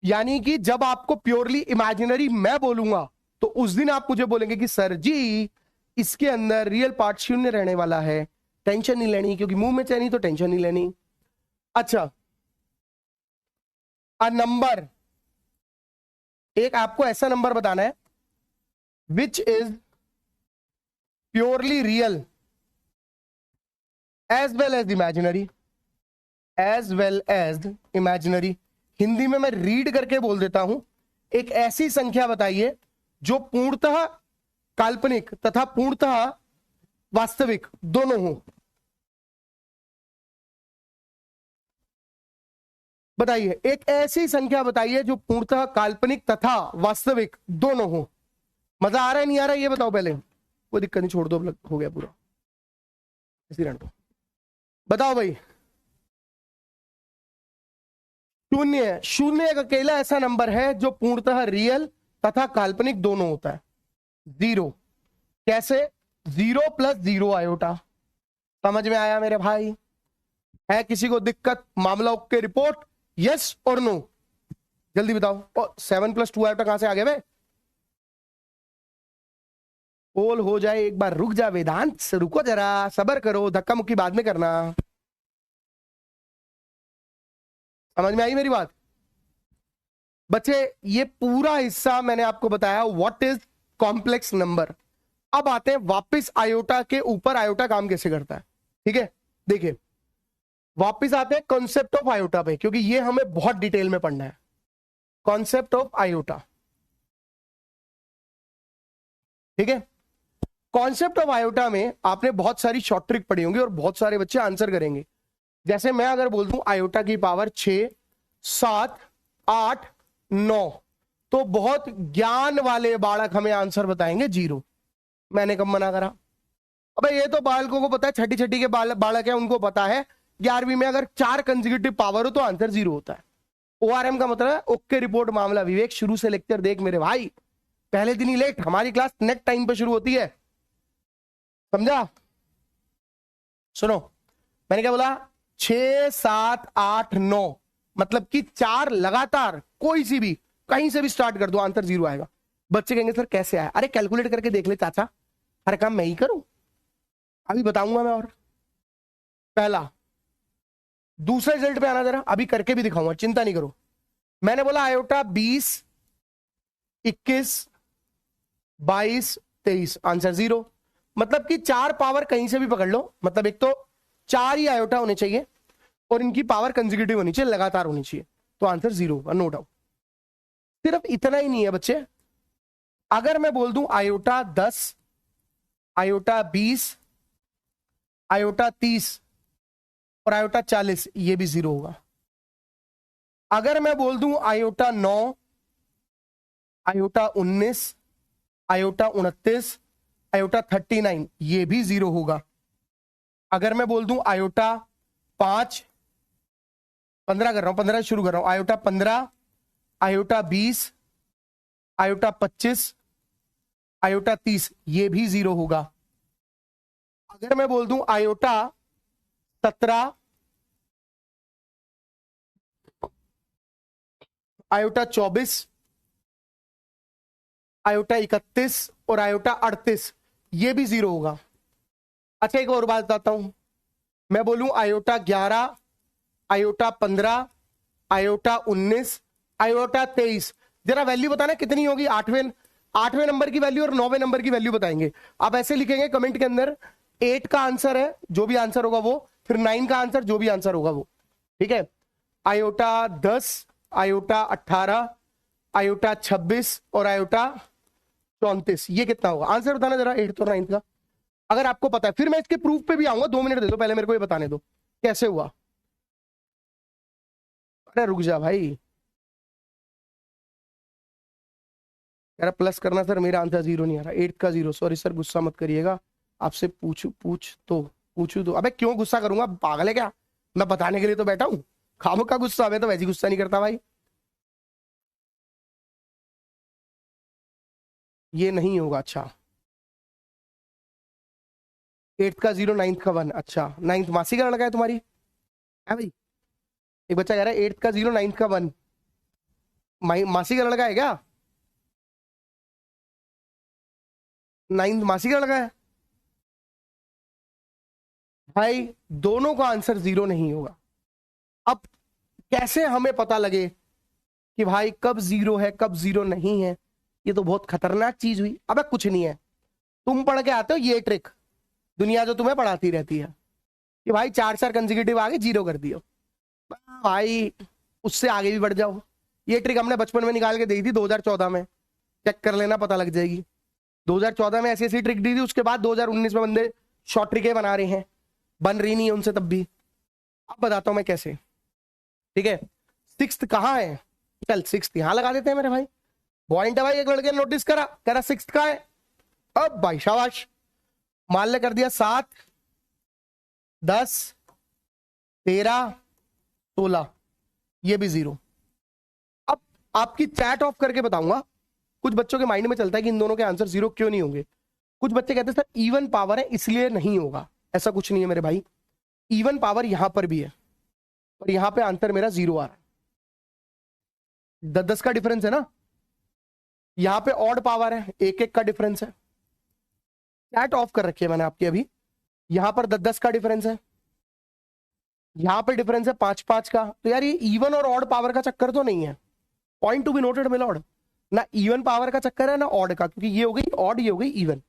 A: यानी कि जब आपको प्योरली इमेजिनरी मैं बोलूंगा तो उस दिन आप मुझे बोलेंगे कि सर जी इसके अंदर रियल पार्ट 0 रहने वाला है, टेंशन नहीं लेनी, क्योंकि मुंह में चैनी तो टेंशन नहीं लेनी। अच्छा, अ नंबर, एक आपको ऐसा नंबर बताना है which is purely real as well as imaginary. As well as imaginary. Hindi में मैं रीड करके बोल देता हूं, एक ऐसी संख्या बताइए जो पूर्णतः काल्पनिक तथा पूर्णतः वास्तविक दोनों हो। बताइए, एक ऐसी संख्या बताइए जो पूर्णतः काल्पनिक तथा वास्तविक दोनों हो। मजा आ रहा है नहीं आ रहा है ये बताओ पहले। कोई दिक्कत नहीं, छोड़ दो, अब हो गया पूरा, इसी रहने दो। बताओ भाई। शून्य। शून्य एक अकेला ऐसा नंबर है जो पूर्णतः रियल तथा काल्पनिक दोनों होता है। जीरो कैसे? Zero plus zero iota. समझ में आया मेरे भाई? है किसी को दिक्कत? मामला ओके रिपोर्ट, यस और नो? जल्दी बताओ। और 7 + 2 आयोटा कहां से आ गया भाई? पोल हो जाए एक बार, रुक जा वेदांत, रुको जरा, सबर करो, धक्का मुक्की बाद में करना। समझ में आई मेरी बात बच्चे? ये पूरा हिस्सा मैंने आपको बताया व्हाट इज कॉम्प्लेक्स नंबर। अब आते हैं वापस आयोटा के ऊपर, आयोटा काम कैसे करता है। ठीक है, देखिए वापस आते हैं कॉन्सेप्ट ऑफ आयोटा पे, क्योंकि ये हमें बहुत डिटेल में पढ़ना है। कॉन्सेप्ट ऑफ आयोटा, ठीक है। कॉन्सेप्ट ऑफ आयोटा में आपने बहुत सारी शॉर्ट ट्रिक पढ़ी होंगी और बहुत सारे बच्चे आंसर करेंगे। जैसे मैं अगर बोल दूं आयोटा की पावर 6, 7, 8, 9, तो बहुत ज्ञान वाले बालक हमें आंसर बताएंगे 0। मैंने कब मना करा? अबे ये तो बालकों को पता है, छठी छठी के बालक है, उनको पता है 11वीं में अगर 4 कंसेक्यूटिव पावर हो तो आंसर 0 होता है। ORM का मतलब है ओके रिपोर्ट मामला विवेक। शुरू से लेक्चर देख मेरे भाई, पहले दिन ही लेट। हमारी क्लास नेक्स्ट टाइम पे शुरू होती है, समझा? सुनो, मैंने क्या बोला? 6, 7, 8, 9, मतलब कि 4 लगातार कोई सी भी कहीं से भी स्टार्ट कर दो, आंसर 0 आएगा। बच्चे कहेंगे सर कैसे आया? अरे कैलकुलेट करके देख ले चाचा, हर काम मैं ही करूं? अभी बताऊंगा मैं। और पहला, दूसरे रिजल्ट पे आना जरा, अभी करके भी दिखाऊंगा, चिंता नहीं करो। मैंने बोला आयोटा 20, 21, 22, 23, आंसर 0। मतलब कि 4 पावर कहीं से भी पकड़ लो, मतलब एक तो 4 ही आयोटा होने चाहिए और इनकी पावर कंसेक्यूटिव होनी चाहिए, लगातार होनी चाहिए, तो आंसर 0 होगा, नो डाउट। सिर्फ इतना ही नहीं है बच्चे, अगर मैं बोल दूं आयोटा 10, आयोटा 20, आयोटा 30 और आयोटा 40, ये भी 0 होगा। अगर मैं बोल दूं आयोटा 9, आयोटा 19, आयोटा 29, आयोटा 39, ये भी 0 होगा। अगर मैं बोल दूं आयोटा 5, 15 कर रहा हूं, 15 शुरू कर रहा हूं, आयोटा 15, आयोटा 20, आयोटा 25, आयोटा 30, ये भी 0 होगा। अगर मैं बोल दूं आयोटा 17, आयोटा 24, आयोटा 31 और आयोटा 38, ये भी 0 होगा। अच्छा एक और बात बताता हूं, मैं बोलूं आयोटा 11, आयोटा 15, आयोटा 19, आयोटा 23, जरा वैल्यू बताना कितनी होगी? 8वें नंबर की वैल्यू और 9वें नंबर की वैल्यू बताएंगे। आप ऐसे लिखेंगे कमेंट के अंदर, 8 का आंसर है, जो भी आंसर होगा वो, फिर 9 का आंसर, जो भी आंसर होगा वो, ठीक है। आयोटा 10, आयोटा 18, आयोटा 26 और आयोटा 34, ये कितना होगा? आंसर बताना जरा 8th और 9th का, अगर आपको पता है। फिर मैं इसके प्रूफ पे भी आऊंगा, 2 मिनट दे दो पहले मेरे को ये बताने दो कैसे हुआ। अरे रुक जा भाई, यार प्लस करना सर, मेरा आंसर 0 नहीं आ रहा, 8 का 0, सॉरी सर, गुस्सा मत करिएगा। आपसे पूछू तो अबे क्यों गुस्सा करूंगा, पागल है क्या? मैं बताने के लिए तो बैठा हूं, खामो का गुस्सा, मैं तो वैसे गुस्सा नहीं करता भाई। ये नहीं होगा। अच्छा 8th का 0, 9th का 1, अच्छा 9th मासी का लड़का है तुम्हारी है भाई? एक बच्चा कह रहा है 8th का 0, 9th का 1, मासी का लड़का है क्या? 9th मासी का लड़का है भाई? दोनों का आंसर 0 नहीं होगा। अब कैसे हमें पता लगे कि भाई कब 0 है कब 0 नहीं है? ये तो बहुत खतरनाक चीज हुई। अबे कुछ नहीं है, तुम पढ़ के आते हो ये ट्रिक, दुनिया जो तुम्हें पढ़ाती रहती है कि भाई 4 कंसेक्यूटिव आगे 0 कर दियो। भाई उससे आगे भी बढ़ जाओ। ये ट्रिक हमने बचपन में निकाल के दी थी 2014 में, चेक कर लेना, पता लग जाएगी। 2014 में ऐसी ऐसी ट्रिक दी थी, उसके बाद 2019 में बंदे शॉर्ट ट्रिकें बना रहे हैं, बन रही नहीं है उनसे तब भी। अब बताता हूं मैं कैसे, ठीक है। सिक्स्थ कहाँ है, चल सिक्स्थ यहां लगा देते हैं मेरे भाई। पॉइंट है भाई, एक लड़के ने नोटिस करा, कह रहा सिक्स्थ का है। अब भाई शाबाश, मान ले कर दिया 7, 10, 13, 16, ये भी 0। अब आपकी चैट ऑफ करके बताऊंगा, कुछ बच्चों के माइंड में चलता है कि इन दोनों के आंसर 0 क्यों नहीं होंगे। कुछ बच्चे कहते हैं सर इवन पावर है इसलिए नहीं होगा। ऐसा कुछ नहीं है मेरे भाई, इवन पावर यहां पर भी है और यहां पे आंसर मेरा 0 आ रहा है। 10-10 का डिफरेंस है ना, यहां पे ऑड पावर है, 1-1 का डिफरेंस है। चैट ऑफ कर रखी है मैंने आपकी अभी। यहां पर 10-10 का डिफरेंस है, यहां पे डिफरेंस है 5-5 का। तो यार ये इवन और ऑड पावर का चक्कर तो नहीं है। Point to be noted milord, ना इवन पावर का चक्कर है ना ऑड का, क्योंकि ये हो गई ऑड, ये हो गई इवन।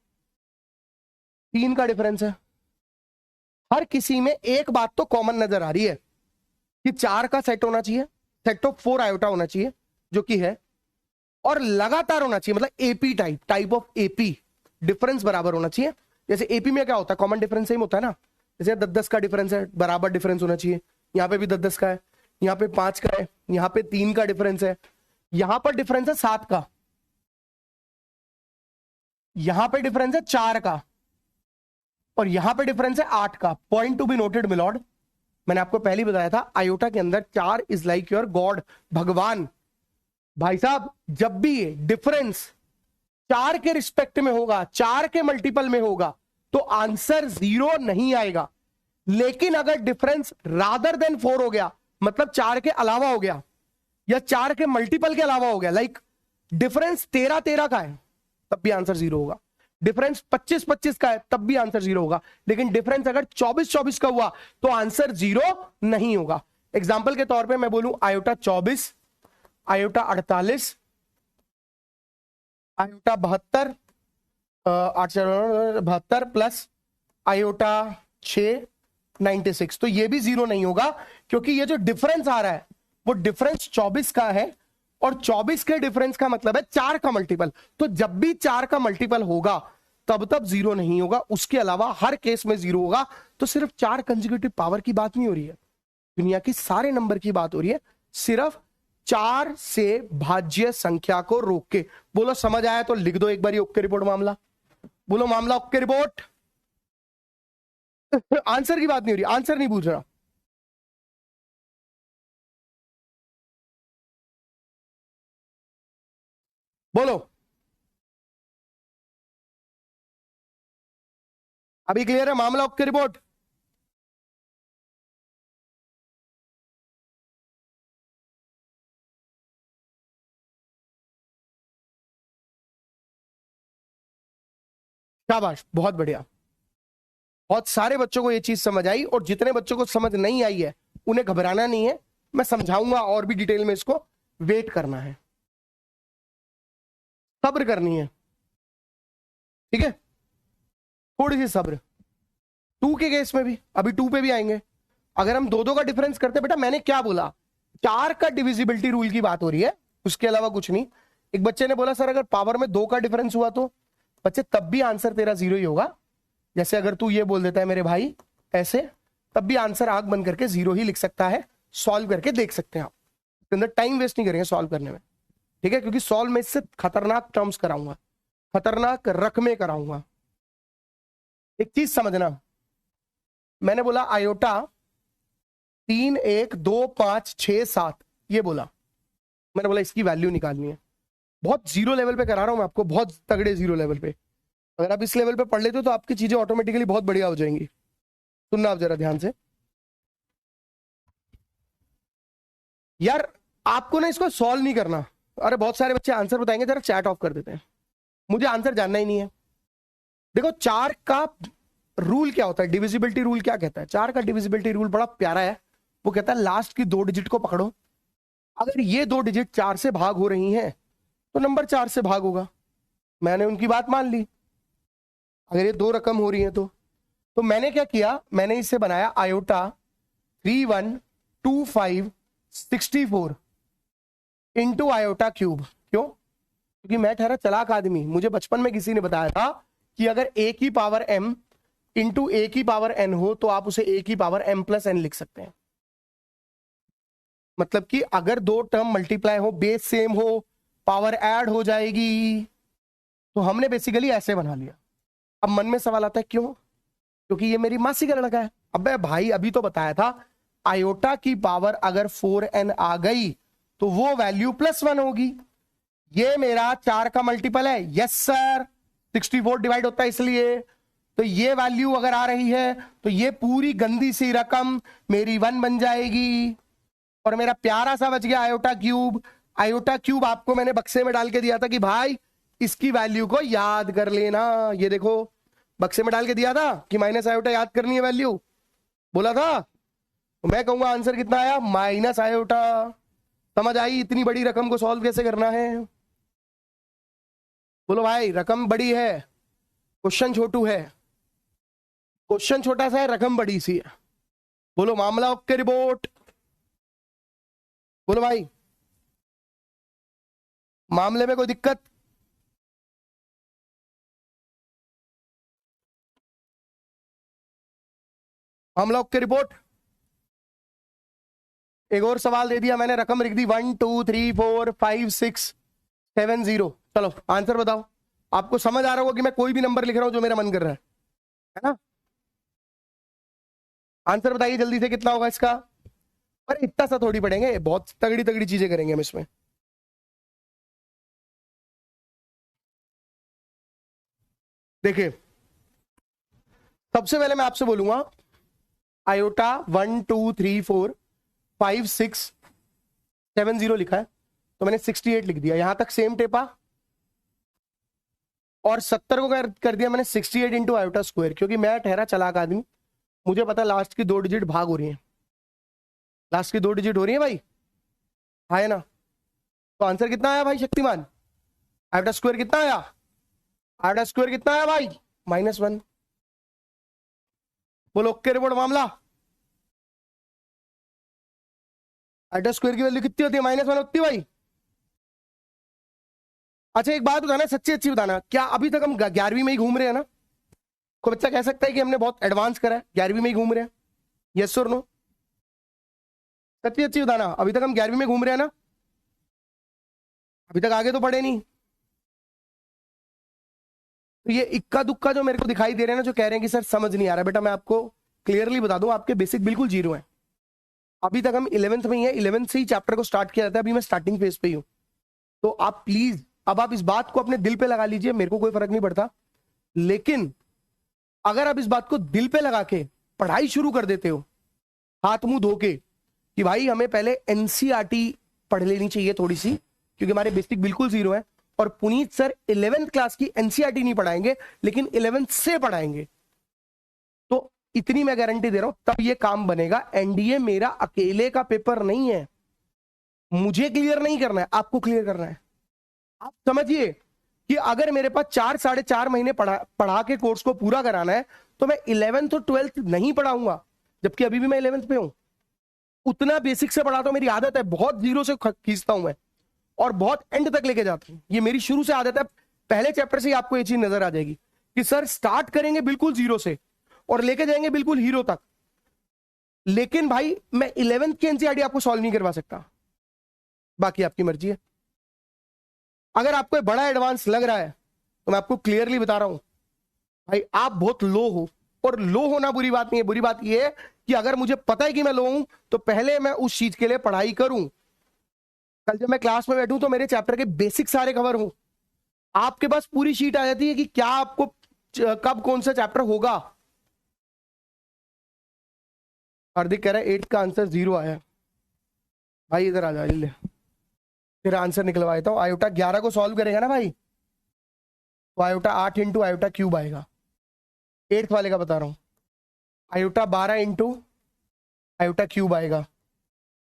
A: 3 का डिफरेंस है। हर किसी में एक बात तो कॉमन नजर आ रही है कि 4 का सेट होना चाहिए, सेट ऑफ 4 आयोटा होना चाहिए, जो कि है, और लगातार होना चाहिए, मतलब AP type, type of AP, difference बराबर होना चाहिए। जैसे एपी में क्या होता है, कॉमन डिफरेंस सेम होता है ना। जैसे 10-10 का डिफरेंस है, बराबर डिफरेंस होना चाहिए। यहां पे भी 10-10 का है, यहां पे 5 का है, यहां पे 3 का डिफरेंस है, यहां पर डिफरेंस है 7 का, यहां पे डिफरेंस है 4 का, और यहां पे डिफरेंस है 8 का। Point to be noted milord, मैंने आपको पहले ही बताया था, आयोटा के अंदर 4 इज लाइक योर गॉड, भगवान। भाई साहब जब भी डिफरेंस 4 के रिस्पेक्ट में होगा, 4 के मल्टीपल में होगा, तो आंसर 0 नहीं आएगा। लेकिन अगर डिफरेंस रादर देन 4 हो गया, मतलब 4 के अलावा हो गया, या 4 के मल्टीपल के अलावा हो गया, लाइक डिफरेंस 13-13 का है, तब भी आंसर 0 होगा। डिफरेंस 25-25 का है, तब भी आंसर 0 होगा। लेकिन डिफरेंस अगर 24-24 का हुआ तो आंसर 0 नहीं होगा। एग्जाम्पल के तौर पे मैं बोलूं iota 24, iota 48, iota 72, 72 plus iota 6, 96, तो ये भी 0 नहीं होगा, क्योंकि ये जो डिफरेंस आ रहा है वो डिफरेंस 24 का है, और 24 के डिफरेंस का मतलब है 4 का मल्टीपल। तो जब भी 4 का मल्टीपल होगा तब 0 नहीं होगा, उसके अलावा हर केस में 0 होगा। तो सिर्फ 4 कंसेक्यूटिव पावर की बात नहीं हो रही है, दुनिया की सारे नंबर की बात हो रही है, सिर्फ 4 से भाज्य संख्या को रोक के। बोलो समझ आया तो लिख दो एक बार ओके रिपोर्ट मामला, बोलो मामला ओके रिपोर्ट। आंसर की बात नहीं हो रही, आंसर नहीं पूछ रहा। बोलो अभी क्लियर है मामला ओके रिपोर्ट। शाबाश, बहुत बढ़िया। बहुत सारे बच्चों को ये चीज समझ आई, और जितने बच्चों को समझ नहीं आई है उन्हें घबराना नहीं है, मैं समझाऊंगा और भी डिटेल में इसको। वेट करना है, सब्र करनी है, ठीक है, थोड़ी सी सब्र। 2 के केस में भी, अभी 2 पे भी आएंगे। अगर हम 2-2 का डिफरेंस करते, बेटा मैंने क्या बोला, 4 का डिविजिबिलिटी रूल की बात हो रही है, उसके अलावा कुछ नहीं। एक बच्चे ने बोला सर अगर पावर में 2 का डिफरेंस हुआ तो, बच्चे तब भी आंसर तेरा 0 ही होगा। जैसे अगर तू ये बोल देता है मेरे भाई ऐसे, तब भी आंसर आंख बंद करके 0 ही लिख सकता है। सॉल्व करके देख सकते हैं आप, इसके अंदर टाइम वेस्ट नहीं करेंगे सॉल्व करने में, ठीक है, क्योंकि सॉल्व में इससे खतरनाक टर्म्स कराऊंगा, खतरनाक रकमें कराऊंगा। एक चीज समझना, मैंने बोला आयोटा 3, 1, 2, 5, 6, 7, ये बोला मैंने, बोला इसकी वैल्यू निकालनी है। बहुत 0 लेवल पे करा रहा हूं मैं आपको, बहुत तगड़े 0 लेवल पे। अगर आप इस लेवल पे पढ़ लेते हो तो आपकी चीजें ऑटोमेटिकली बहुत बढ़िया हो जाएंगी। सुनना आप जरा ध्यान से यार, आपको ना इसको सॉल्व नहीं करना। अरे बहुत सारे बच्चे आंसर बताएंगे, जरा चैट ऑफ कर देते हैं, मुझे आंसर जानना ही नहीं है। देखो 4 का रूल क्या होता है, डिविजिबिलिटी रूल क्या कहता है। 4 का डिविजिबिलिटी रूल बड़ा प्यारा है, वो कहता है लास्ट की 2 डिजिट को पकड़ो, अगर ये 2 डिजिट 4 से भाग हो रही हैं तो नंबर 4 से भाग होगा। मैंने उनकी बात मान ली, अगर ये 2 रकम हो रही है तो मैंने क्या किया, मैंने इसे बनाया आयोटा 3, 1, 2564 इंटू आयोटा क्यूब। क्यों? क्योंकि मैं ठहरा चलाक आदमी, मुझे बचपन में किसी ने बताया था कि अगर a की पावर m इंटू a की पावर n हो तो आप उसे a की पावर m प्लस n लिख सकते हैं। मतलब कि अगर दो टर्म मल्टीप्लाई हो, बेस सेम हो, पावर ऐड हो जाएगी, तो हमने बेसिकली ऐसे बना लिया। अब मन में सवाल आता है क्यों? क्योंकि ये मेरी मासी का लड़का है। अबे भाई अभी तो बताया था आयोटा की पावर अगर 4n आ गई तो वो वैल्यू +1 होगी। ये मेरा 4 का मल्टीपल है। यस सर, 64 डिवाइड होता है इसलिए। तो ये वैल्यू अगर आ रही है तो ये पूरी गंदी सी रकम मेरी 1 बन जाएगी और मेरा प्यारा सा बच गया आयोटा क्यूब। आयोटा क्यूब आपको मैंने बक्से में डाल के दिया था कि भाई इसकी वैल्यू को याद कर लेना। ये देखो बक्से में डाल के दिया था कि माइनस आयोटा याद करनी है वैल्यू, बोला था। तो मैं कहूंगा आंसर कितना आया? Minus iota. समझ आई इतनी बड़ी रकम को सॉल्व कैसे करना है? बोलो भाई, रकम बड़ी है, क्वेश्चन छोटू है। क्वेश्चन छोटा सा है, रकम बड़ी सी है। बोलो मामला ओके रिपोर्ट। बोलो भाई, मामले में कोई दिक्कत? मामला ओके रिपोर्ट। एक और सवाल दे दिया मैंने, रकम लिख दी 1 2 3 4 5 6 7 0। चलो आंसर बताओ। आपको समझ आ रहा होगा कि मैं कोई भी नंबर लिख रहा हूं जो मेरा मन कर रहा है ना? आंसर बताइए जल्दी से, कितना होगा इसका? पर इतना सा थोड़ी पढ़ेंगे, बहुत तगड़ी तगड़ी चीजें करेंगे हम इसमें। देखिए सबसे पहले मैं आपसे बोलूंगा आयोटा 1 2 3 4 5 6 7 0 लिखा है तो मैंने 68 लिख दिया, यहां तक सेम टेपा। और 70 को कर दिया मैंने 68 इंटू आयोटा स्क्वायर, क्योंकि मैं ठहरा चलाक आदमी, मुझे पता लास्ट की 2 डिजिट भाग हो रही है। लास्ट की 2 डिजिट हो रही है भाई, है ना? तो आंसर कितना आया भाई शक्तिमान? आयोटा स्क्वायर कितना आया? आयोटा स्क्वायर कितना आया भाई? -1। बोलो ओके रिपोर्ट मामला। आयोटा स्क्वायर की वैल्यू कितनी होती है? -1 होती है भाई। अच्छा एक बात बताना, सच्ची अच्छी बताना, क्या अभी तक हम 11वीं में ही घूम रहे हैं ना? कोई बच्चा कह सकता है कि हमने बहुत एडवांस करा है, 11वीं में ही घूम रहे हैं? यस और नो? सच्ची अच्छी बताना, अभी तक हम 11वीं में घूम रहे हैं ना? अभी तक आगे तो बढ़े नहीं। तो ये इक्का दुक्का जो मेरे को दिखाई दे रहे हैं ना, जो कह रहे हैं कि सर समझ नहीं आ रहा, बेटा मैं आपको क्लियरली बता दूं, आपके बेसिक बिल्कुल जीरो है। अभी तक हम 11th में ही है, 11th से ही चैप्टर को स्टार्ट किया जाता है, अभी मैं स्टार्टिंग फेज पे ही हूं। तो आप प्लीज अब आप इस बात को अपने दिल पे लगा लीजिए, मेरे को कोई फर्क नहीं पड़ता, लेकिन अगर आप इस बात को दिल पे लगा के पढ़ाई शुरू कर देते हो हाथ मुंह धो के कि भाई हमें पहले एनसीईआरटी पढ़ लेनी चाहिए थोड़ी सी, क्योंकि हमारे बेसिक बिल्कुल जीरो है, और पुनीत सर 11th क्लास की एनसीईआरटी नहीं पढ़ाएंगे लेकिन 11th से पढ़ाएंगे, तो इतनी मैं गारंटी दे रहा हूं तब ये काम बनेगा। एनडीए मेरा अकेले का पेपर नहीं है, मुझे क्लियर नहीं करना है, आपको क्लियर करना है। आप समझिए कि अगर मेरे पास 4-4.5 महीने पढ़ा के कोर्स को पूरा कराना है तो मैं 11th और 12th नहीं पढ़ाऊंगा, जबकि अभी भी मैं 11th पे हूं। उतना बेसिक से पढ़ाता हूं, मेरी आदत है, बहुत जीरो से खींचता हूं मैं और बहुत एंड तक लेके जाता हूं, ये मेरी शुरू से आदत है। पहले चैप्टर से ही आपको ये चीज नजर आ जाएगी कि सर स्टार्ट करेंगे बिल्कुल जीरो से और लेके जाएंगे बिल्कुल हीरो तक, लेकिन भाई मैं 11th की एनसीईआरटी आपको सॉल्व नहीं करवा सकता, बाकी आपकी मर्जी है। अगर आपको बड़ा एडवांस लग रहा है तो मैं आपको क्लियरली बता रहा हूं भाई आप बहुत लो हो, और लो होना बुरी बात नहीं है, बुरी बात यह है कि अगर मुझे पता है कि मैं लो हूं तो पहले मैं उस चीज के लिए पढ़ाई करूं, कल जब मैं क्लास में बैठूं तो मेरे चैप्टर के बेसिक सारे कवर हो। आपके पास पूरी शीट आ जाती है कि क्या आपको कब कौन सा चैप्टर होगा। हार्दिक कह रहा है 8 का आंसर 0 आया। भाई इधर आ जा, ले फिर आंसर निकलवा देता हूं। आयोटा 11 को सॉल्व करेगा ना भाई तो आयोटा 8 इंटू आयोटा क्यूब आएगा, 8th वाले का बता रहा हूं। आयोटा 12 इंटू आयोटा क्यूब आएगा,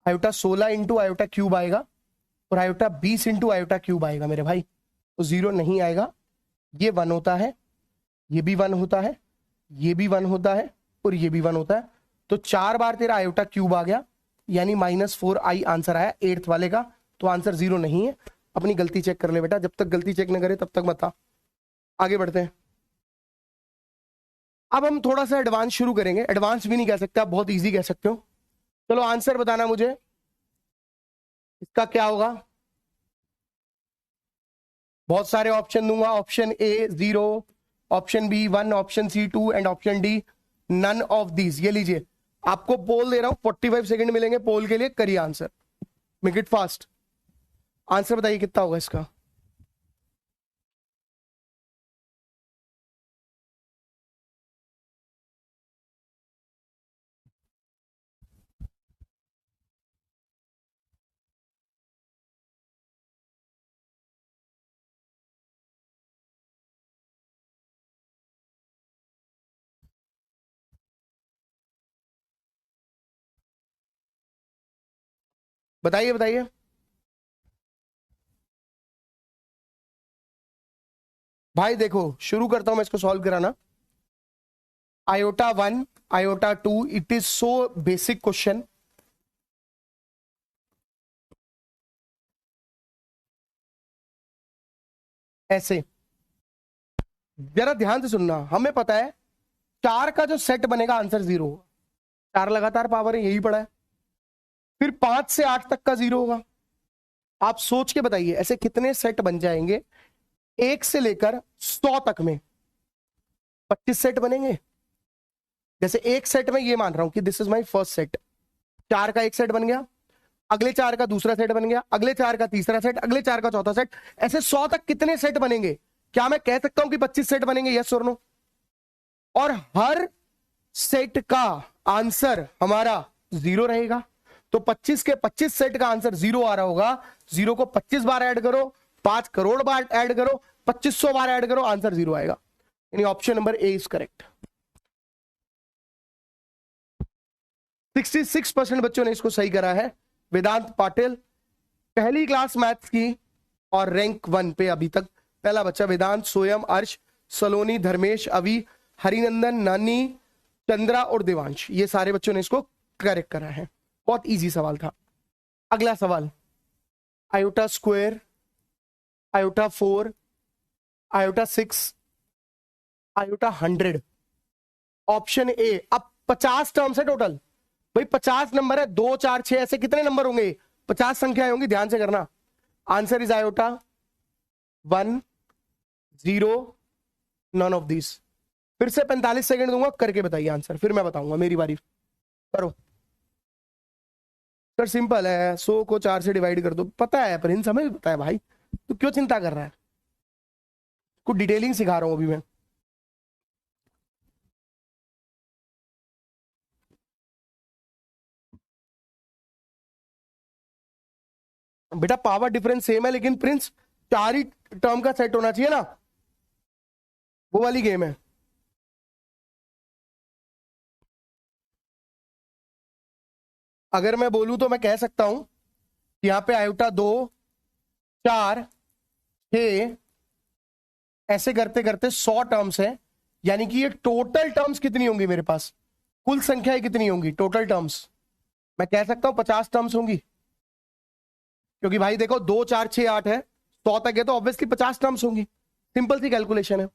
A: आयोटा 16 इंटू आयोटा क्यूब आएगा, और आयोटा 20 इंटू आयोटा क्यूब आएगा मेरे भाई। तो 0 नहीं आएगा, ये 1 होता है, ये भी 1 होता है, ये भी 1 होता है, और ये भी 1 होता है। तो 4 बार तेरा आयोटा क्यूब आ गया, यानी -4i आंसर आया 8th वाले का, तो आंसर 0 नहीं है। अपनी गलती चेक कर ले बेटा, जब तक गलती चेक न करे तब तक बता। आगे बढ़ते हैं। अब हम थोड़ा सा एडवांस शुरू करेंगे, एडवांस भी नहीं कह सकते आप, बहुत इजी कह सकते हो। चलो आंसर बताना मुझे, इसका क्या होगा। बहुत सारे ऑप्शन दूंगा, option A 0, option B 1, option C 2 and option D none of these. ये लीजिए, आपको पोल दे रहा हूं, 45 सेकंड मिलेंगे पोल के लिए, करिए answer, make it fast. Answer बताइए कितना होगा इसका। बताइए बताइए। भाई देखो, शुरू करता हूं मैं इसको सॉल्व कराना। iota 1, iota 2, it is so basic question. ऐसे जरा ध्यान से सुनना, हमें पता है 4 का जो सेट बनेगा आंसर 0 होगा। 4 लगातार पावर है, यही पड़ा है। फिर 5 से 8 तक का 0 होगा। आप सोच के बताइए ऐसे कितने सेट बन जाएंगे 1 से लेकर 100 तक में। 25 सेट बनेंगे। जैसे एक सेट में ये मान रहा हूं कि this is my first set, 4 का एक सेट बन गया, अगले 4 का दूसरा सेट बन गया, अगले 4 का तीसरा सेट, अगले 4 का चौथा सेट, ऐसे 100 तक कितने सेट बनेंगे। क्या मैं कह सकता हूं कि 25 सेट बनेंगे, यस और नो। और हर सेट का आंसर हमारा 0 रहेगा। तो 25 के 25 सेट का आंसर 0 आ रहा होगा। 0 को 25 बार ऐड करो, 5 करोड़ बार ऐड करो, 2500 बार ऐड करो, आंसर 0 आएगा। यानी option number A is correct. 66% बच्चों ने इसको सही करा है। वेदांत पाटिल, पहली क्लास मैथ्स की और रैंक 1 पे अभी तक पहला बच्चा वेदांत, सोयम, अर्श, सलोनी, धर्मेश, अवि, हरिनंदन, नानी, चंद्रा और देवांश, ये सारे बच्चों ने इसको करेक्ट करा है। बहुत इजी सवाल था। अगला सवाल, iota square, iota 4, iota 6, iota 100। Option A. अब 50 टर्म्स है टोटल भाई, 50 नंबर है, 2 4 6 ऐसे कितने नंबर होंगे, 50 संख्याएं होंगी, ध्यान से करना। Answer is iota 1, 0, none of this. फिर से 45 सेकंड दूंगा, करके बताइए आंसर, फिर मैं बताऊंगा, मेरी बारी। करो सर, सिंपल है, 100 को 4 से डिवाइड कर दो। पता है प्रिंस, हमें भी पता है भाई, तू क्यों चिंता कर रहा है। कुछ डिटेलिंग सिखा रहा हूं अभी मैं। बेटा पावर डिफरेंस सेम है, लेकिन प्रिंस 4 ही टर्म का सेट होना चाहिए ना, वो वाली गेम है। अगर मैं बोलूं तो मैं कह सकता हूं यहां पे आयोटा 2, 4, 6 ऐसे करते करते 100 टर्म्स है। यानी कि ये टोटल टर्म्स कितनी होंगी मेरे पास, कुल संख्या कितनी होंगी टोटल टर्म्स। मैं कह सकता हूं 50 टर्म्स होंगी, क्योंकि भाई देखो 2 4 6 8 है, 100 तक है, तो ऑब्वियसली 50 टर्म्स होंगी। सिंपल सी कैलकुलेशन है।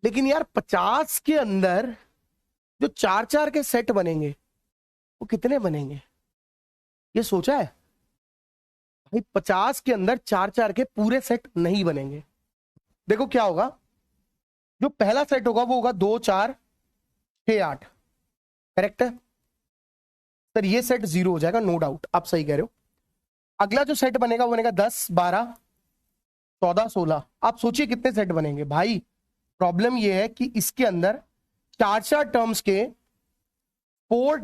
A: लेकिन यार 50 के अंदर जो 4 4 के सेट बनेंगे वो कितने बनेंगे, ये सोचा है भाई। 50 के अंदर 4 4 के पूरे सेट नहीं बनेंगे। देखो क्या होगा, जो पहला सेट होगा वो होगा 2 4 6 8, करेक्ट है सर। ये सेट 0 हो जाएगा, नो डाउट, आप सही कह रहे हो। अगला जो सेट बनेगा वो बनेगा 10 12 14 16। आप सोचिए कितने सेट बनेंगे भाई। प्रॉब्लम ये है कि इसके अंदर 4 4 टर्म्स के 4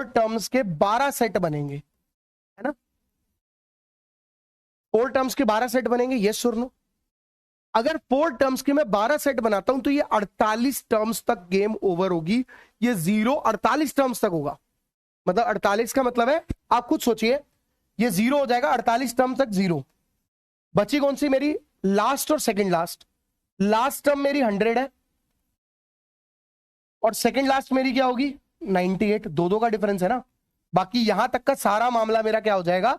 A: टर्म्स के 12 सेट बनेंगे, है ना। 4 टर्म्स के 12 सेट बनेंगे, यस और नो। अगर 4 टर्म्स के मैं 12 सेट बनाता हूं तो ये 48 टर्म्स तक गेम ओवर होगी। ये 0 48 टर्म्स तक होगा। मतलब 48 का मतलब है, आप खुद सोचिए, ये 0 हो जाएगा 48 टर्म तक 0। बची कौन सी मेरी, लास्ट और सेकंड लास्ट। लास्ट टर्म मेरी 100 है और सेकंड लास्ट मेरी क्या होगी 98, दो दो का डिफरेंस है ना, बाकी यहां तक का सारा मामला मेरा क्या हो जाएगा,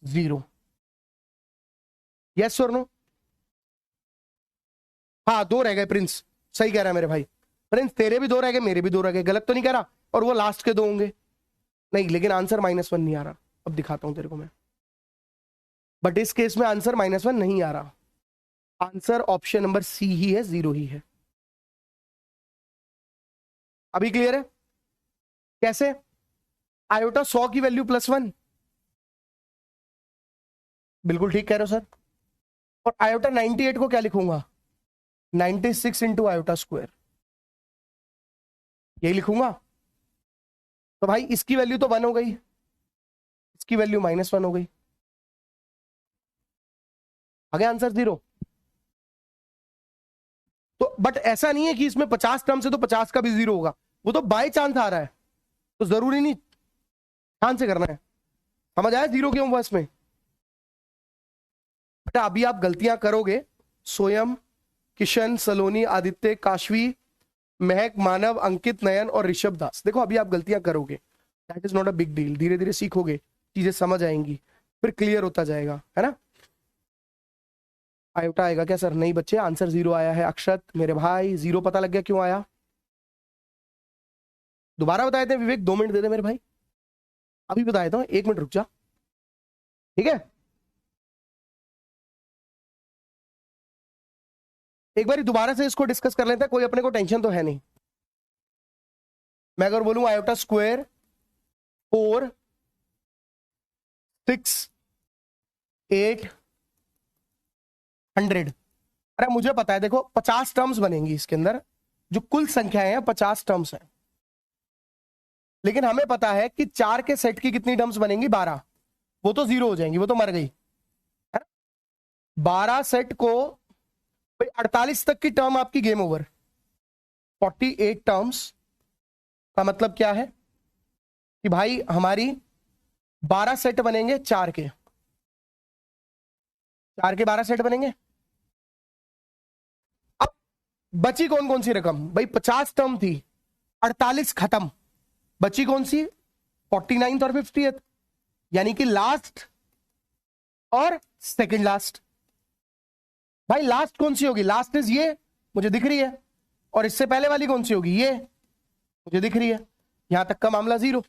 A: 0। यस और नो? हाँ, दो रह गए प्रिंस, सही कह रहा है मेरे भाई। प्रिंस तेरे भी दो रह गए, मेरे भी दो रह गए, गलत तो नहीं कह रहा, और वो लास्ट के दो होंगे नहीं, लेकिन आंसर -1 नहीं आ रहा। अब दिखाता हूं तेरे को मैं, बट इस केस में आंसर -1 नहीं आ रहा, आंसर ऑप्शन नंबर सी ही है, 0 ही है। अभी क्लियर है? कैसे? आयोटा 100 की वैल्यू +1, बिल्कुल ठीक कह रहे हो सर। और आयोटा 98 को क्या लिखूंगा, 96 इंटू आयोटा स्क्वायर, यही लिखूंगा। तो भाई इसकी वैल्यू तो 1 हो गई, इसकी वैल्यू -1 हो गई, आगे आंसर 0। तो बट ऐसा नहीं है कि इसमें 50 टर्म्स है तो 50 का भी 0 होगा, वो तो बाय चांस आ रहा है, तो जरूरी नहीं ध्यान से करना है। समझ आया 0 क्यों हुआ इसमें? बेटा अभी आप गलतियां करोगे, स्वयं, किशन, सलोनी, आदित्य, काशवी, महक, मानव, अंकित, नयन और ऋषभ दास, देखो अभी आप गलतियां करोगे, that is not a big deal, धीरे धीरे सीखोगे, चीजें समझ आएंगी, फिर क्लियर होता जाएगा, है ना। आयोटा आएगा क्या सर? नहीं बच्चे, आंसर 0 आया है। अक्षत मेरे भाई 0 पता लग गया क्यों आया? दोबारा बताए थे विवेक, 2 मिनट दे दे मेरे भाई, अभी बता देता हूं, 1 मिनट रुक जा, ठीक है। एक बार दोबारा से इसको डिस्कस कर लेते हैं, कोई अपने को टेंशन तो है नहीं। मैं अगर बोलूं आयोटा स्क्वायर 4 6 8 100, अरे मुझे पता है, देखो 50 टर्म्स बनेंगी इसके अंदर, जो कुल संख्याएं हैं 50 टर्म्स हैं, लेकिन हमें पता है कि 4 के सेट की कितनी टर्म्स बनेंगी, 12, वो तो 0 हो जाएंगी, वो तो मर गई, है ना। 12 सेट को 48 तक की टर्म आपकी गेम ओवर, 48 टर्म्स का मतलब क्या है कि भाई हमारी 12 सेट बनेंगे, 4 के 12 सेट बनेंगे। अब बची कौन कौन सी रकम भाई, 50 टर्म थी, 48 खत्म, बची कौन सी, 49th और 50th, यानी कि लास्ट और सेकंड लास्ट। भाई लास्ट कौन सी होगी, लास्ट इज ये, मुझे दिख रही है, और इससे पहले वाली कौन सी होगी, ये मुझे दिख रही है, यहां तक का मामला 0।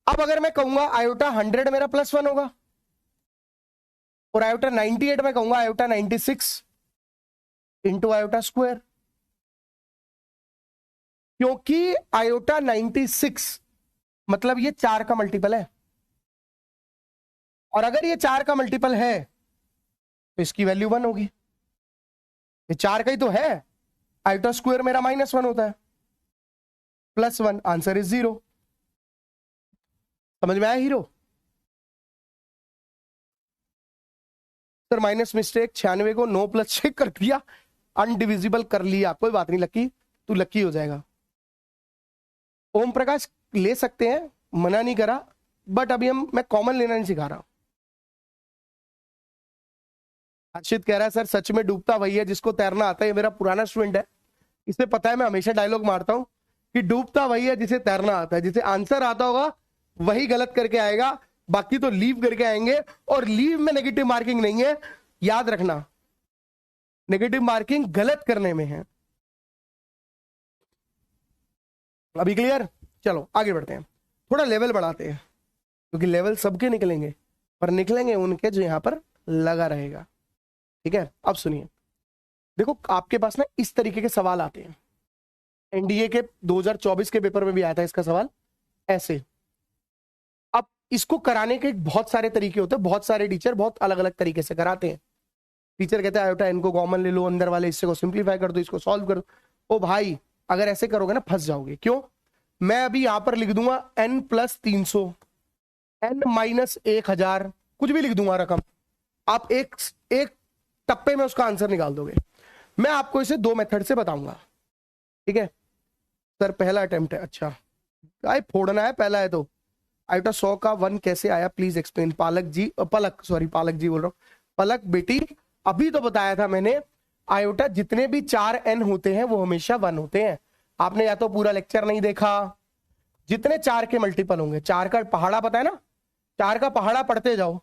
A: अब अगर मैं कहूंगा आयोटा 100 मेरा +1 होगा, और आयोटा 98 में कहूंगा आयोटा 96 इंटू आयोटा स्क्वायर, क्योंकि आयोटा 96 मतलब ये 4 का मल्टीपल है, और अगर ये 4 का मल्टीपल है तो इसकी वैल्यू 1 होगी, ये 4 का ही तो है, आयोटा स्क्वायर मेरा -1 होता है, +1, आंसर इज 0। समझ में आया हीरो? सर माइनस मिस्टेक, 96 को 9 + 6 कर दिया, अनडिविजिबल कर लिया, कोई बात नहीं लकी, तू लकी हो जाएगा। ओम प्रकाश ले सकते हैं, मना नहीं करा, बट अभी मैं कॉमन लेना नहीं सिखा रहा। हर्षित कह रहा है सर सच में डूबता वही है जिसको तैरना आता है, ये मेरा पुराना स्टूडेंट है, इसे पता है मैं हमेशा डायलॉग मारता हूं कि डूबता वही है जिसे तैरना आता है, जिसे आंसर आता होगा वही गलत करके आएगा, बाकी तो लीव करके आएंगे, और लीव में नेगेटिव मार्किंग नहीं है, याद रखना, नेगेटिव मार्किंग गलत करने में है। अभी क्लियर? चलो आगे बढ़ते हैं, थोड़ा लेवल बढ़ाते हैं, क्योंकि लेवल सबके निकलेंगे, पर निकलेंगे उनके जो यहां पर लगा रहेगा, ठीक है। अब सुनिए, देखो आपके पास ना इस तरीके के सवाल आते हैं, एनडीए के 2024 के पेपर में भी आया था इसका सवाल ऐसे। अब इसको कराने के बहुत सारे तरीके होते हैं, बहुत सारे टीचर बहुत अलग अलग तरीके से कराते हैं। टीचर कहते हैं आयोटा इनको कॉमन ले लो, अंदर वाले हिस्से को सिंप्लीफाई कर दो, इसको सॉल्व कर दो। ओ भाई अगर ऐसे करोगे ना फंस जाओगे, क्यों? मैं अभी यहां पर लिख दूंगा n + 300, n - 1000, कुछ भी लिख दूंगा रकम, आप एक टप्पे में उसका आंसर निकाल दोगे। मैं आपको इसे 2 मेथड से बताऊंगा, ठीक है सर? पहला अटेम्प्ट है, अच्छा काय फोड़ना है, पहला है तो आयोटा 100 का 1 कैसे आया, प्लीज एक्सप्लेन। पालक जी, पालक बोल रहा हूं, पलक बेटी, अभी तो बताया था मैंने, आयोटा जितने भी 4 n होते हैं वो हमेशा 1 होते हैं, आपने या तो पूरा लेक्चर नहीं देखा, जितने 4 के मल्टीपल होंगे, 4 का पहाड़ा पता है ना, 4 का पहाड़ा पढ़ते जाओ,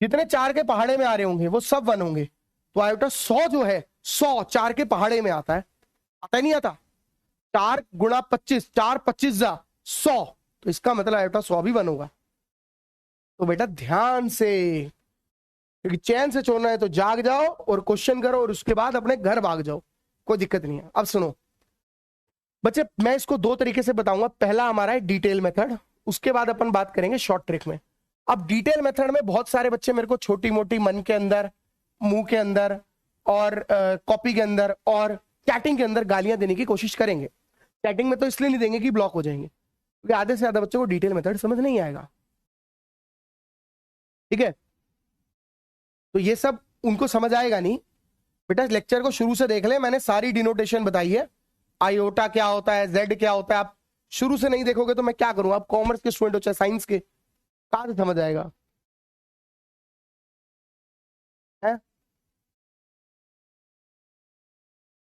A: जितने 4 के पहाड़े में आ रहे होंगे वो सब 1 होंगे। तो आयोटा 100 जो है, 100 4 के पहाड़े में आता है, आता ही नहीं आता। 4 गुणा 25, 4 25 जा 100, तो इसका मतलब आयोटा 100 भी 1 होगा। तो बेटा ध्यान से, क्योंकि चैन से छोड़ना है तो जाग जाओ और क्वेश्चन करो और उसके बाद अपने घर भाग जाओ, कोई दिक्कत नहीं है। अब सुनो बच्चे, मैं इसको 2 तरीके से बताऊंगा। पहला हमारा है डिटेल मेथड, उसके बाद अपन बात करेंगे शॉर्ट ट्रिक में। अब डिटेल मेथड में बहुत सारे बच्चे मेरे को छोटी मोटी मन के अंदर, मुंह के अंदर और कॉपी के अंदर और चैटिंग के अंदर गालियां देने की कोशिश करेंगे। चैटिंग में तो इसलिए नहीं देंगे कि ब्लॉक हो जाएंगे, क्योंकि आधे से ज्यादा बच्चों को डिटेल मेथड समझ नहीं आएगा। ठीक है, तो ये सब उनको समझ आएगा नहीं। बेटा लेक्चर को शुरू से देख ले, मैंने सारी डिनोटेशन बताई है, आयोटा क्या होता है, जेड क्या होता है। आप शुरू से नहीं देखोगे तो मैं क्या करूं? आप कॉमर्स के स्टूडेंट हो चाहे साइंस के, कहां से समझ आएगा? है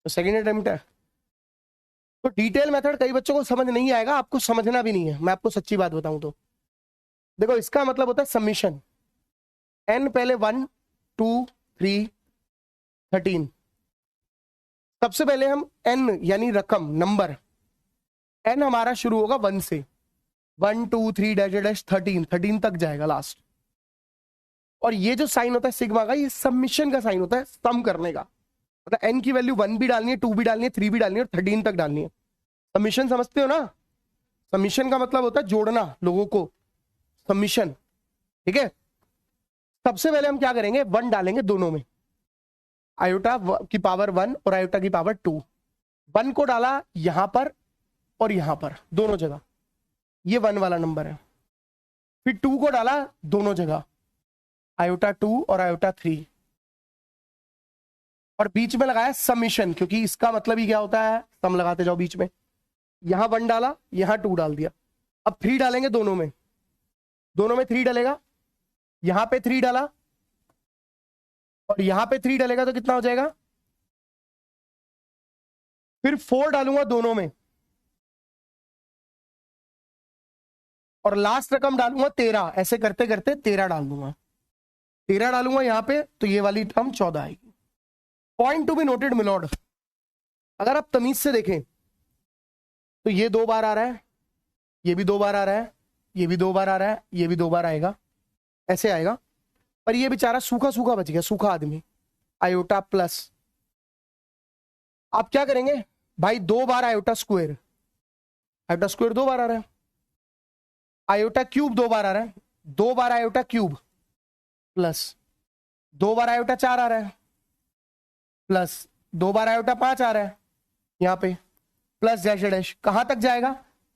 A: तो सेकेंड अटेम्प्ट है। तो डिटेल मेथड कई बच्चों को समझ नहीं आएगा, आपको समझना भी नहीं है। मैं आपको सच्ची बात बताऊं तो देखो, इसका मतलब होता है सबमिशन। एन पहले 1 2 3 13, सबसे पहले हम एन यानी रकम, नंबर एन हमारा शुरू होगा 1 से, 1 2 3 डैश डैश 13 तक जाएगा लास्ट। और ये जो साइन होता है सिग्मा का, ये सबमिशन का साइन होता है, सम करने का। मतलब एन की वैल्यू 1 भी डालनी है, 2 भी डालनी है, 3 भी डालनी है और 13 तक डालनी है। सबमिशन समझते हो ना? सबमिशन का मतलब होता है जोड़ना लोगों को, सबमिशन। ठीक है, सबसे पहले हम क्या करेंगे, 1 डालेंगे दोनों में, आयोटा की पावर 1 और आयोटा की पावर 2। 1 को डाला यहां पर और यहां पर, दोनों जगह, ये 1 वाला नंबर है। फिर 2 को डाला दोनों जगह, आयोटा 2 और आयोटा 3, और बीच में लगाया समिशन, क्योंकि इसका मतलब ही क्या होता है, सम लगाते जाओ बीच में। यहां 1 डाला, यहां 2 डाल दिया। अब 3 डालेंगे दोनों में, दोनों में 3 डलेगा, यहां पे 3 डाला और यहां पे 3 डलेगा, तो कितना हो जाएगा? फिर 4 डालूंगा दोनों में और लास्ट रकम डालूंगा 13, ऐसे करते करते 13 डाल दूंगा। 13 डालूंगा यहां पे, तो ये वाली टर्म 14 आएगी। Point to be noted milord, अगर आप तमीज से देखें तो ये 2 बार आ रहा है, ये भी 2 बार आ रहा है, ये भी 2 बार आ रहा है, ये भी 2 बार आएगा, ऐसे आएगा। पर ये बेचारा सूखा सूखा बच गया, सूखा आदमी, आयोटा प्लस। आप क्या करेंगे भाई, 2 बार आयोटा स्क्वायर, आयोटा स्क्वायर 2 बार आ रहा है, आयोटा क्यूब 2 बार आ रहा है, 2 बार आयोटा क्यूब प्लस 2 बार आयोटा 4 आ रहा है, प्लस 2 बार आयोटा 5 आ रहा है, यहां पे प्लस डैश डैश, कहां तक जाएगा?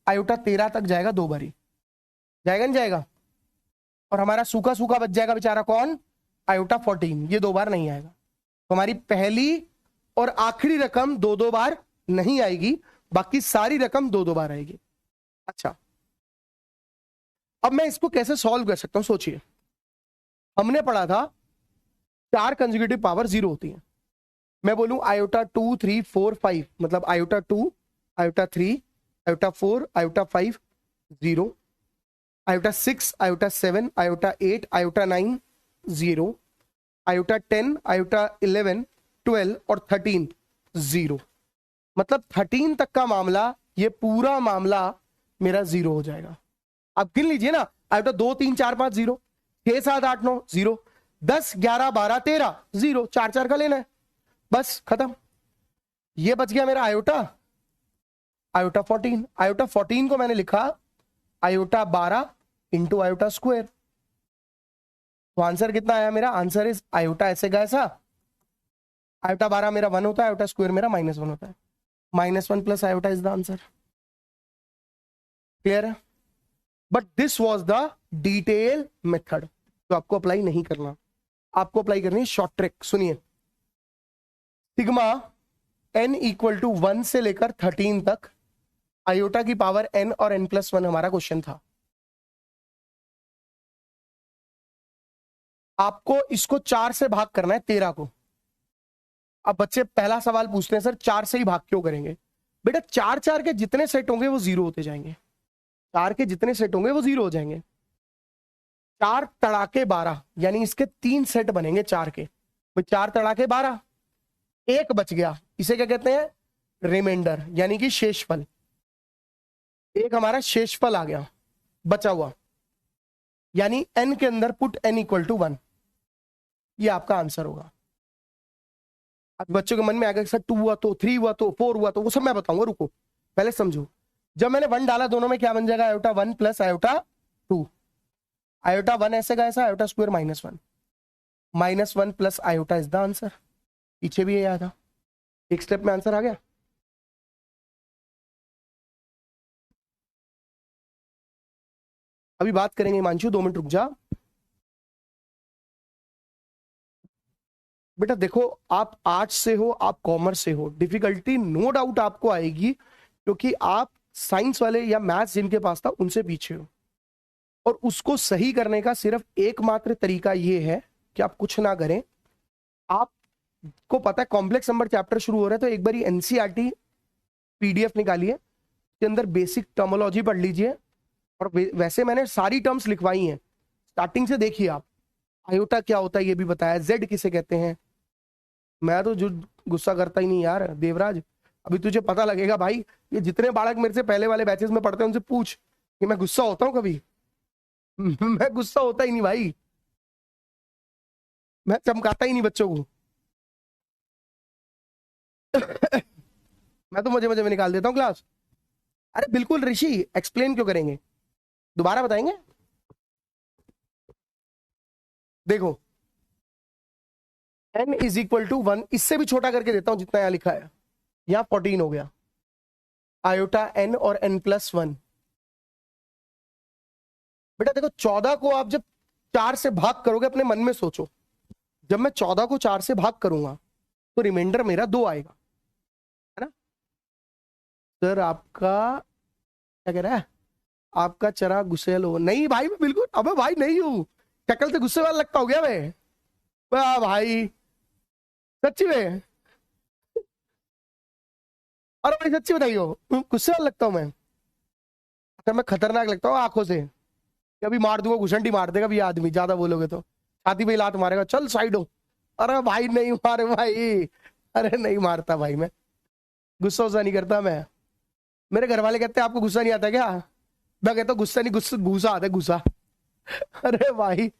A: आयोटा 13 तक जाएगा, 2 बारी जाएगा, नहीं जाएगा? और हमारा सूखा सूखा बच जाएगा बेचारा, कौन? आयोटा 14, ये 2 बार नहीं आएगा। तो हमारी पहली और आखिरी रकम 2-2 बार नहीं आएगी, बाकी सारी रकम 2-2 बार आएगी। अच्छा, अब मैं इसको कैसे सॉल्व कर सकता हूं, सोचिए। हमने पढ़ा था 4 कंसेक्यूटिव पावर 0 होती है। मैं बोलूं आयोटा 2 3 4 5, मतलब iota 2 iota 3 iota 4 iota 5 0, iota 6 iota 7 iota 8 iota 9 0, iota 10 iota 11 12 और 13 0। मतलब 13 तक का मामला, ये पूरा मामला मेरा 0 हो जाएगा। आप गिन लीजिए ना, आयोटा 2 3 4 5 0, 6 7 8 9 0, 10 11 12 13 0, 4 का लेना है, बस खत्म। ये बच गया मेरा आयोटा, आयोटा 14। आयोटा 14 को मैंने लिखा आयोटा 12 इंटू आयोटा स्क्वायर। तो आंसर कितना आया मेरा? आंसर इज आयोटा ऐसे का ऐसा, आयोटा 12 मेरा 1 होता है, आयोटा स्क्वायर मेरा -1 होता है, -1 plus iota is the answer. Clear है? But this was the detail method, तो आपको अप्लाई नहीं करना, आपको अप्लाई करनी है शॉर्ट ट्रिक। सुनिए, सिग्मा n इक्वल टू 1 से लेकर 13 तक, आयोटा की पावर n और n+1 हमारा क्वेश्चन था। आपको इसको 4 से भाग करना है 13 को। अब बच्चे पहला सवाल पूछते हैं, सर 4 से ही भाग क्यों करेंगे? बेटा चार चार के जितने सेट होंगे वो जीरो होते जाएंगे, चार के जितने सेट होंगे वो जीरो हो जाएंगे। चार तड़ाके 12, यानी इसके 3 सेट बनेंगे चार के, तो 4 तड़ाके 12, एक बच गया, इसे क्या कहते हैं, रिमाइंडर, यानी कि शेषफल। एक हमारा शेषफल आ गया बचा हुआ, यानी n के अंदर पुट n इक्वल टू 1, ये आपका आंसर होगा। अब बच्चों के मन में आएगा सर 2 हुआ तो 3 हुआ तो 4 हुआ तो, वो सब मैं बताऊंगा, रुको पहले समझो। जब मैंने 1 डाला दोनों में क्या बन जाएगा, आयोटा 1 प्लस आयोटा 2, आयोटा 1 ऐसे का ऐसा, iota square -1, -1 plus iota is the answer. पीछे भी ये आया था, एक स्टेप में आंसर आ गया। अभी बात करेंगे हिमांशु, 2 मिनट रुक जा बेटा। देखो आप आर्ट्स से हो, आप कॉमर्स से हो, डिफिकल्टी नो डाउट आपको आएगी, क्योंकि आप साइंस वाले या मैथ्स जिनके पास था उनसे पीछे हो। और उसको सही करने का सिर्फ एकमात्र तरीका ये है कि आप कुछ ना करें। आपको पता है कॉम्प्लेक्स नंबर चैप्टर शुरू हो रहा है, तो एक बार एनसीईआरटी पीडीएफ निकालिए, के अंदर बेसिक टर्मोलॉजी पढ़ लीजिए। और वैसे मैंने सारी टर्म्स लिखवाई हैं, स्टार्टिंग से देखिए आप। आयोटा क्या होता है ये भी बताया, जेड किसे कहते हैं। मैं तो जो गुस्सा करता ही नहीं यार देवराज, अभी तुझे पता लगेगा भाई। ये जितने बालक मेरे से पहले वाले बैचेस में पढ़ते हैं उनसे पूछ कि मैं गुस्सा होता हूं कभी। मैं गुस्सा होता ही नहीं भाई, मैं चमकाता ही नहीं बच्चों को। मैं तो मजे मजे में निकाल देता हूँ क्लास। अरे बिल्कुल ऋषि, एक्सप्लेन क्यों करेंगे, दोबारा बताएंगे। देखो n इज इक्वल टू 1, इससे भी छोटा करके देता हूं जितना यहां लिखा है, यहां 14 हो गया, आयोटा n और n+1। बेटा देखो 14 को आप जब 4 से भाग करोगे, अपने मन में सोचो, जब मैं 14 को 4 से भाग करूंगा तो रिमाइंडर मेरा 2 आएगा, है ना। सर आपका क्या कह रहा है, आपका चरा गुस्सेल हो। नहीं भाई मैं बिल्कुल, अबे भाई नहीं हूं, शक्ल से गुस्से वाला लगता हो गया मैं। वाह भाई सच्ची में, अरे भाई सच्ची बताइयो, गुस्से वाला लगता हूं मैं। अच्छा मैं खतरनाक लगता हूँ आंखों से, कभी मार दूंगा, घुसंडी मार देगा भी आदमी, ज्यादा बोलोगे तो छाती पे लात मारेगा, चल साइड हो। अरे भाई नहीं मारे भाई, अरे नहीं मारता भाई, मैं गुस्सा वुस्सा नहीं करता मैं। मेरे घर वाले कहते हैं आपको गुस्सा नहीं आता क्या, मैं कहता हूँ गुस्सा नहीं, गुस्सा घूसा आता है, घुसा। अरे भाई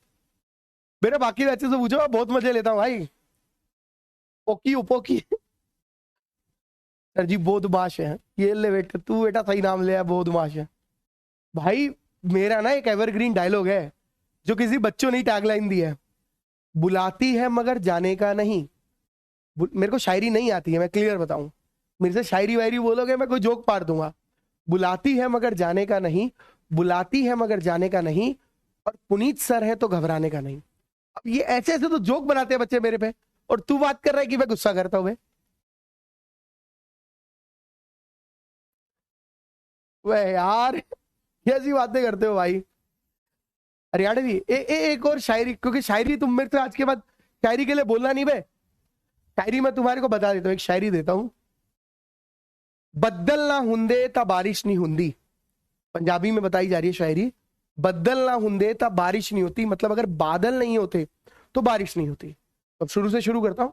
A: मेरे बाकी बच्चे से पूछो, मैं बहुत मजे लेता हूँ भाई। ओकी उपोकी, सर जी बोधमाश है ये, ले बेटा तू, बेटा सही नाम लिया, बोधमाश है भाई। मेरा ना एक एवरग्रीन डायलॉग है जो किसी बच्चों ने टैगलाइन दी है, बुलाती है मगर जाने का नहीं। मेरे को शायरी नहीं आती है, मैं क्लियर बताऊं, मेरे से शायरी वायरी बोलोगे मैं कोई जोक पार दूंगा। बुलाती है मगर जाने का नहीं, बुलाती है मगर जाने का नहीं, और पुनीत सर है तो घबराने का नहीं। अब ये ऐसे ऐसे तो जोक बनाते हैं बच्चे मेरे पे, और तू बात कर रहा है कि मैं गुस्सा करता हूं। वह यार कैसी बातें करते हो भाई। अरे यार भी एक और शायरी, क्योंकि शायरी तुम मेरे से आज के बाद शायरी के लिए बोलना नहीं बे। शायरी मैं तुम्हारे को बता देता हूँ, एक शायरी देता हूं। बद्दल ना हुंदे ता बारिश नहीं हुंदी, पंजाबी में बताई जा रही है शायरी। बद्दल ना हुंदे ता बारिश नहीं होती, मतलब अगर बादल नहीं होते तो बारिश नहीं होती। अब शुरू से शुरू करता हूं।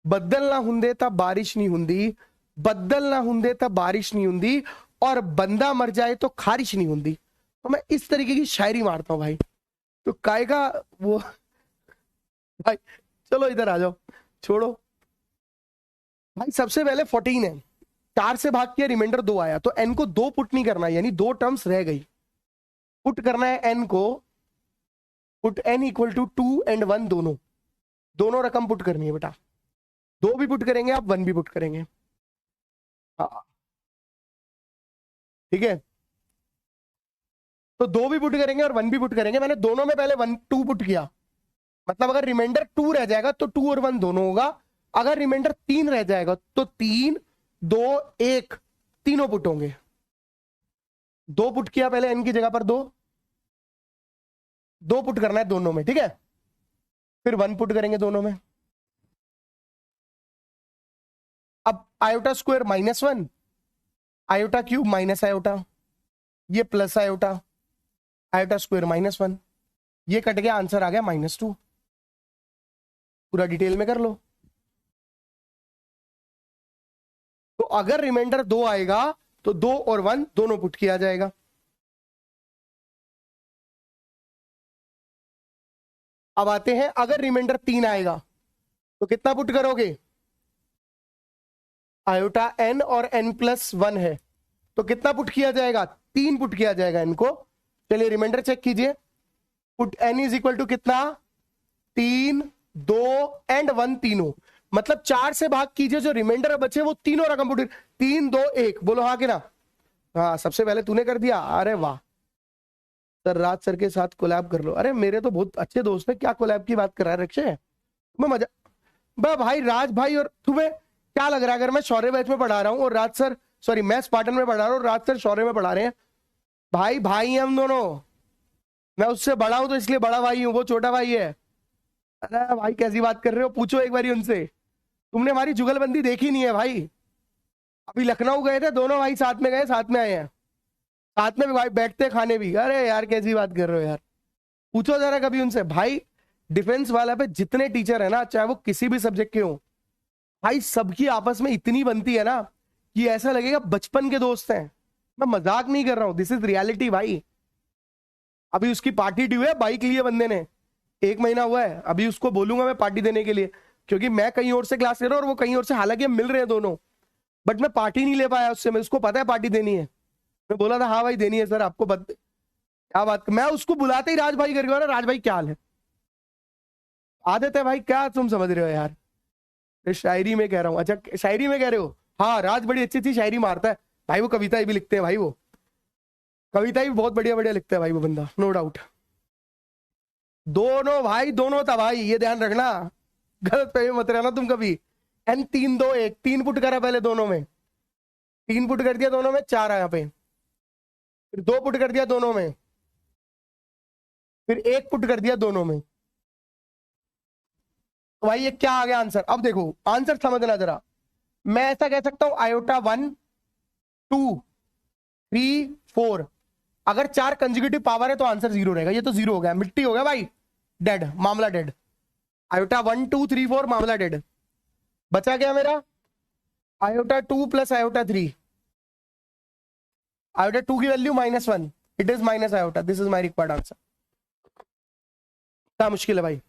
A: बद्दल ना हुंदे ता बारिश नहीं हुंदी, बद्दल ना हुंदे ता बारिश नहीं हुंदी, और बंदा मर जाए तो खारिश नहीं हुंदी। तो मैं इस तरीके की शायरी मारता हूं भाई, तो काय का वो भाई। चलो इधर आ जाओ, छोड़ो भाई। सबसे पहले 14 है, 4 से भाग किया, रिमाइंडर 2 आया, तो n को 2 पुट नहीं करना है, यानी 2 टर्म्स रह गई। पुट करना है n को, put n equal to 2 and 1, दोनों दोनों रकम पुट करनी है बेटा। 2 भी पुट करेंगे आप, 1 भी पुट करेंगे, हाँ ठीक है। तो 2 भी पुट करेंगे और 1 भी पुट करेंगे। मैंने दोनों में पहले 1 2 पुट किया, मतलब अगर रिमाइंडर 2 रह जाएगा तो 2 और 1 दोनों होगा। अगर रिमाइंडर 3 रह जाएगा तो 3 2 1 तीनों पुट होंगे। 2 पुट किया पहले n की जगह पर, 2 पुट करना है दोनों में, ठीक है। फिर 1 पुट करेंगे दोनों में। अब iota square -1 iota cube minus iota, ये प्लस आयोटा, आयोटा स्क्वायर -1, ये कट गया, आंसर आ गया -2। पूरा डिटेल में कर लो। तो अगर रिमाइंडर 2 आएगा तो 2 और 1 दोनों पुट किया जाएगा। अब आते हैं, अगर रिमाइंडर 3 आएगा तो कितना पुट करोगे? आयोटा n और n+1 है तो कितना पुट किया जाएगा? 3 पुट किया जाएगा इनको। चलिए रिमाइंडर चेक कीजिए। Put n is equal to कितना? 3, 2 एंड 1, तीनों। मतलब 4 से भाग कीजिए, जो रिमाइंडर बचे वो तीनों रकम पुट। 3, 2, 1 बोलो हाँ कि ना? हाँ, सबसे पहले तूने कर दिया। अरे वाह सर, राज सर के साथ कोलैब कर लो। अरे मेरे तो बहुत अच्छे दोस्त है, क्या कोलैब की बात कर रहा है रक्षे? मैं मजा भाई, राज भाई। और तुम्हें क्या लग रहा है, अगर मैं शौर्य बैच में पढ़ा रहा हूँ और राज सर, सॉरी मैं स्पार्टन में पढ़ा रहा हूँ, राज सर शौर्य में पढ़ा रहे हैं, भाई भाई हैं हम दोनों। मैं उससे बड़ा हूं तो इसलिए बड़ा भाई हूं, वो छोटा भाई है। अरे भाई कैसी बात कर रहे हो? पूछो एक बारी उनसे। तुमने हमारी जुगलबंदी देखी नहीं है भाई। अभी लखनऊ गए थे दोनों भाई, साथ में गए, साथ में आए हैं, साथ में भी भाई बैठते खाने भी। अरे यार कैसी बात कर रहे हो यार? पूछो जरा कभी उनसे। भाई डिफेंस वाला पे जितने टीचर है ना, चाहे वो किसी भी सब्जेक्ट के हो, भाई सबकी आपस में इतनी बनती है ना कि ऐसा लगेगा बचपन के दोस्त हैं। मैं मजाक नहीं कर रहा हूं, दिस इज रियलिटी भाई। अभी उसकी पार्टी ड्यू है, बाइक लिए बंदे ने, 1 महीना हुआ है। अभी उसको बोलूंगा मैं पार्टी देने के लिए, क्योंकि मैं कहीं और से क्लास ले रहा हूँ और वो कहीं और से, हालांकि हम मिल रहे हैं दोनों, बट मैं पार्टी नहीं ले पाया उससे। मैं उसको पता है पार्टी देनी है, मैं बोला था हाँ भाई देनी है सर आपको। क्या बात, मैं उसको बुलाते ही राज भाई करके, राज भाई क्या हाल है? आदत है भाई, क्या तुम समझ रहे हो यार? शायरी में कह रहा हूँ। अच्छा शायरी में कह रहे हो? हाँ, राज बड़ी अच्छी अच्छी शायरी मारता है भाई, वो कविताएं भी लिखते हैं भाई, वो कविताएं भी बहुत बढ़िया बढ़िया लिखता है भाई वो बंदा, नो डाउट। दोनों भाई, दोनों था भाई, ये ध्यान रखना, गलत फहमी मत रहना तुम कभी। एन 3, 2, 1, 3 पुट करा पहले दोनों में, 3 पुट कर दिया दोनों में, 4 आया पे, फिर 2 पुट कर दिया दोनों में, फिर 1 पुट कर दिया दोनों में। तो भाई ये क्या आ गया आंसर? अब देखो आंसर समझना जरा। मैं ऐसा कह सकता हूं, आयोटा 1, 2, 3, 4, अगर 4 कंसेक्यूटिव पावर है तो आंसर 0 रहेगा। ये तो 0 हो गया, मिट्टी हो गया भाई, डेड, मामला डेड। आयोटा 1, 2, 3, 4 मामला डेड। बचा क्या मेरा? Iota 2 plus iota 3। आयोटा 2 की value -1, it is minus iota. This is my required answer. क्या मुश्किल है भाई?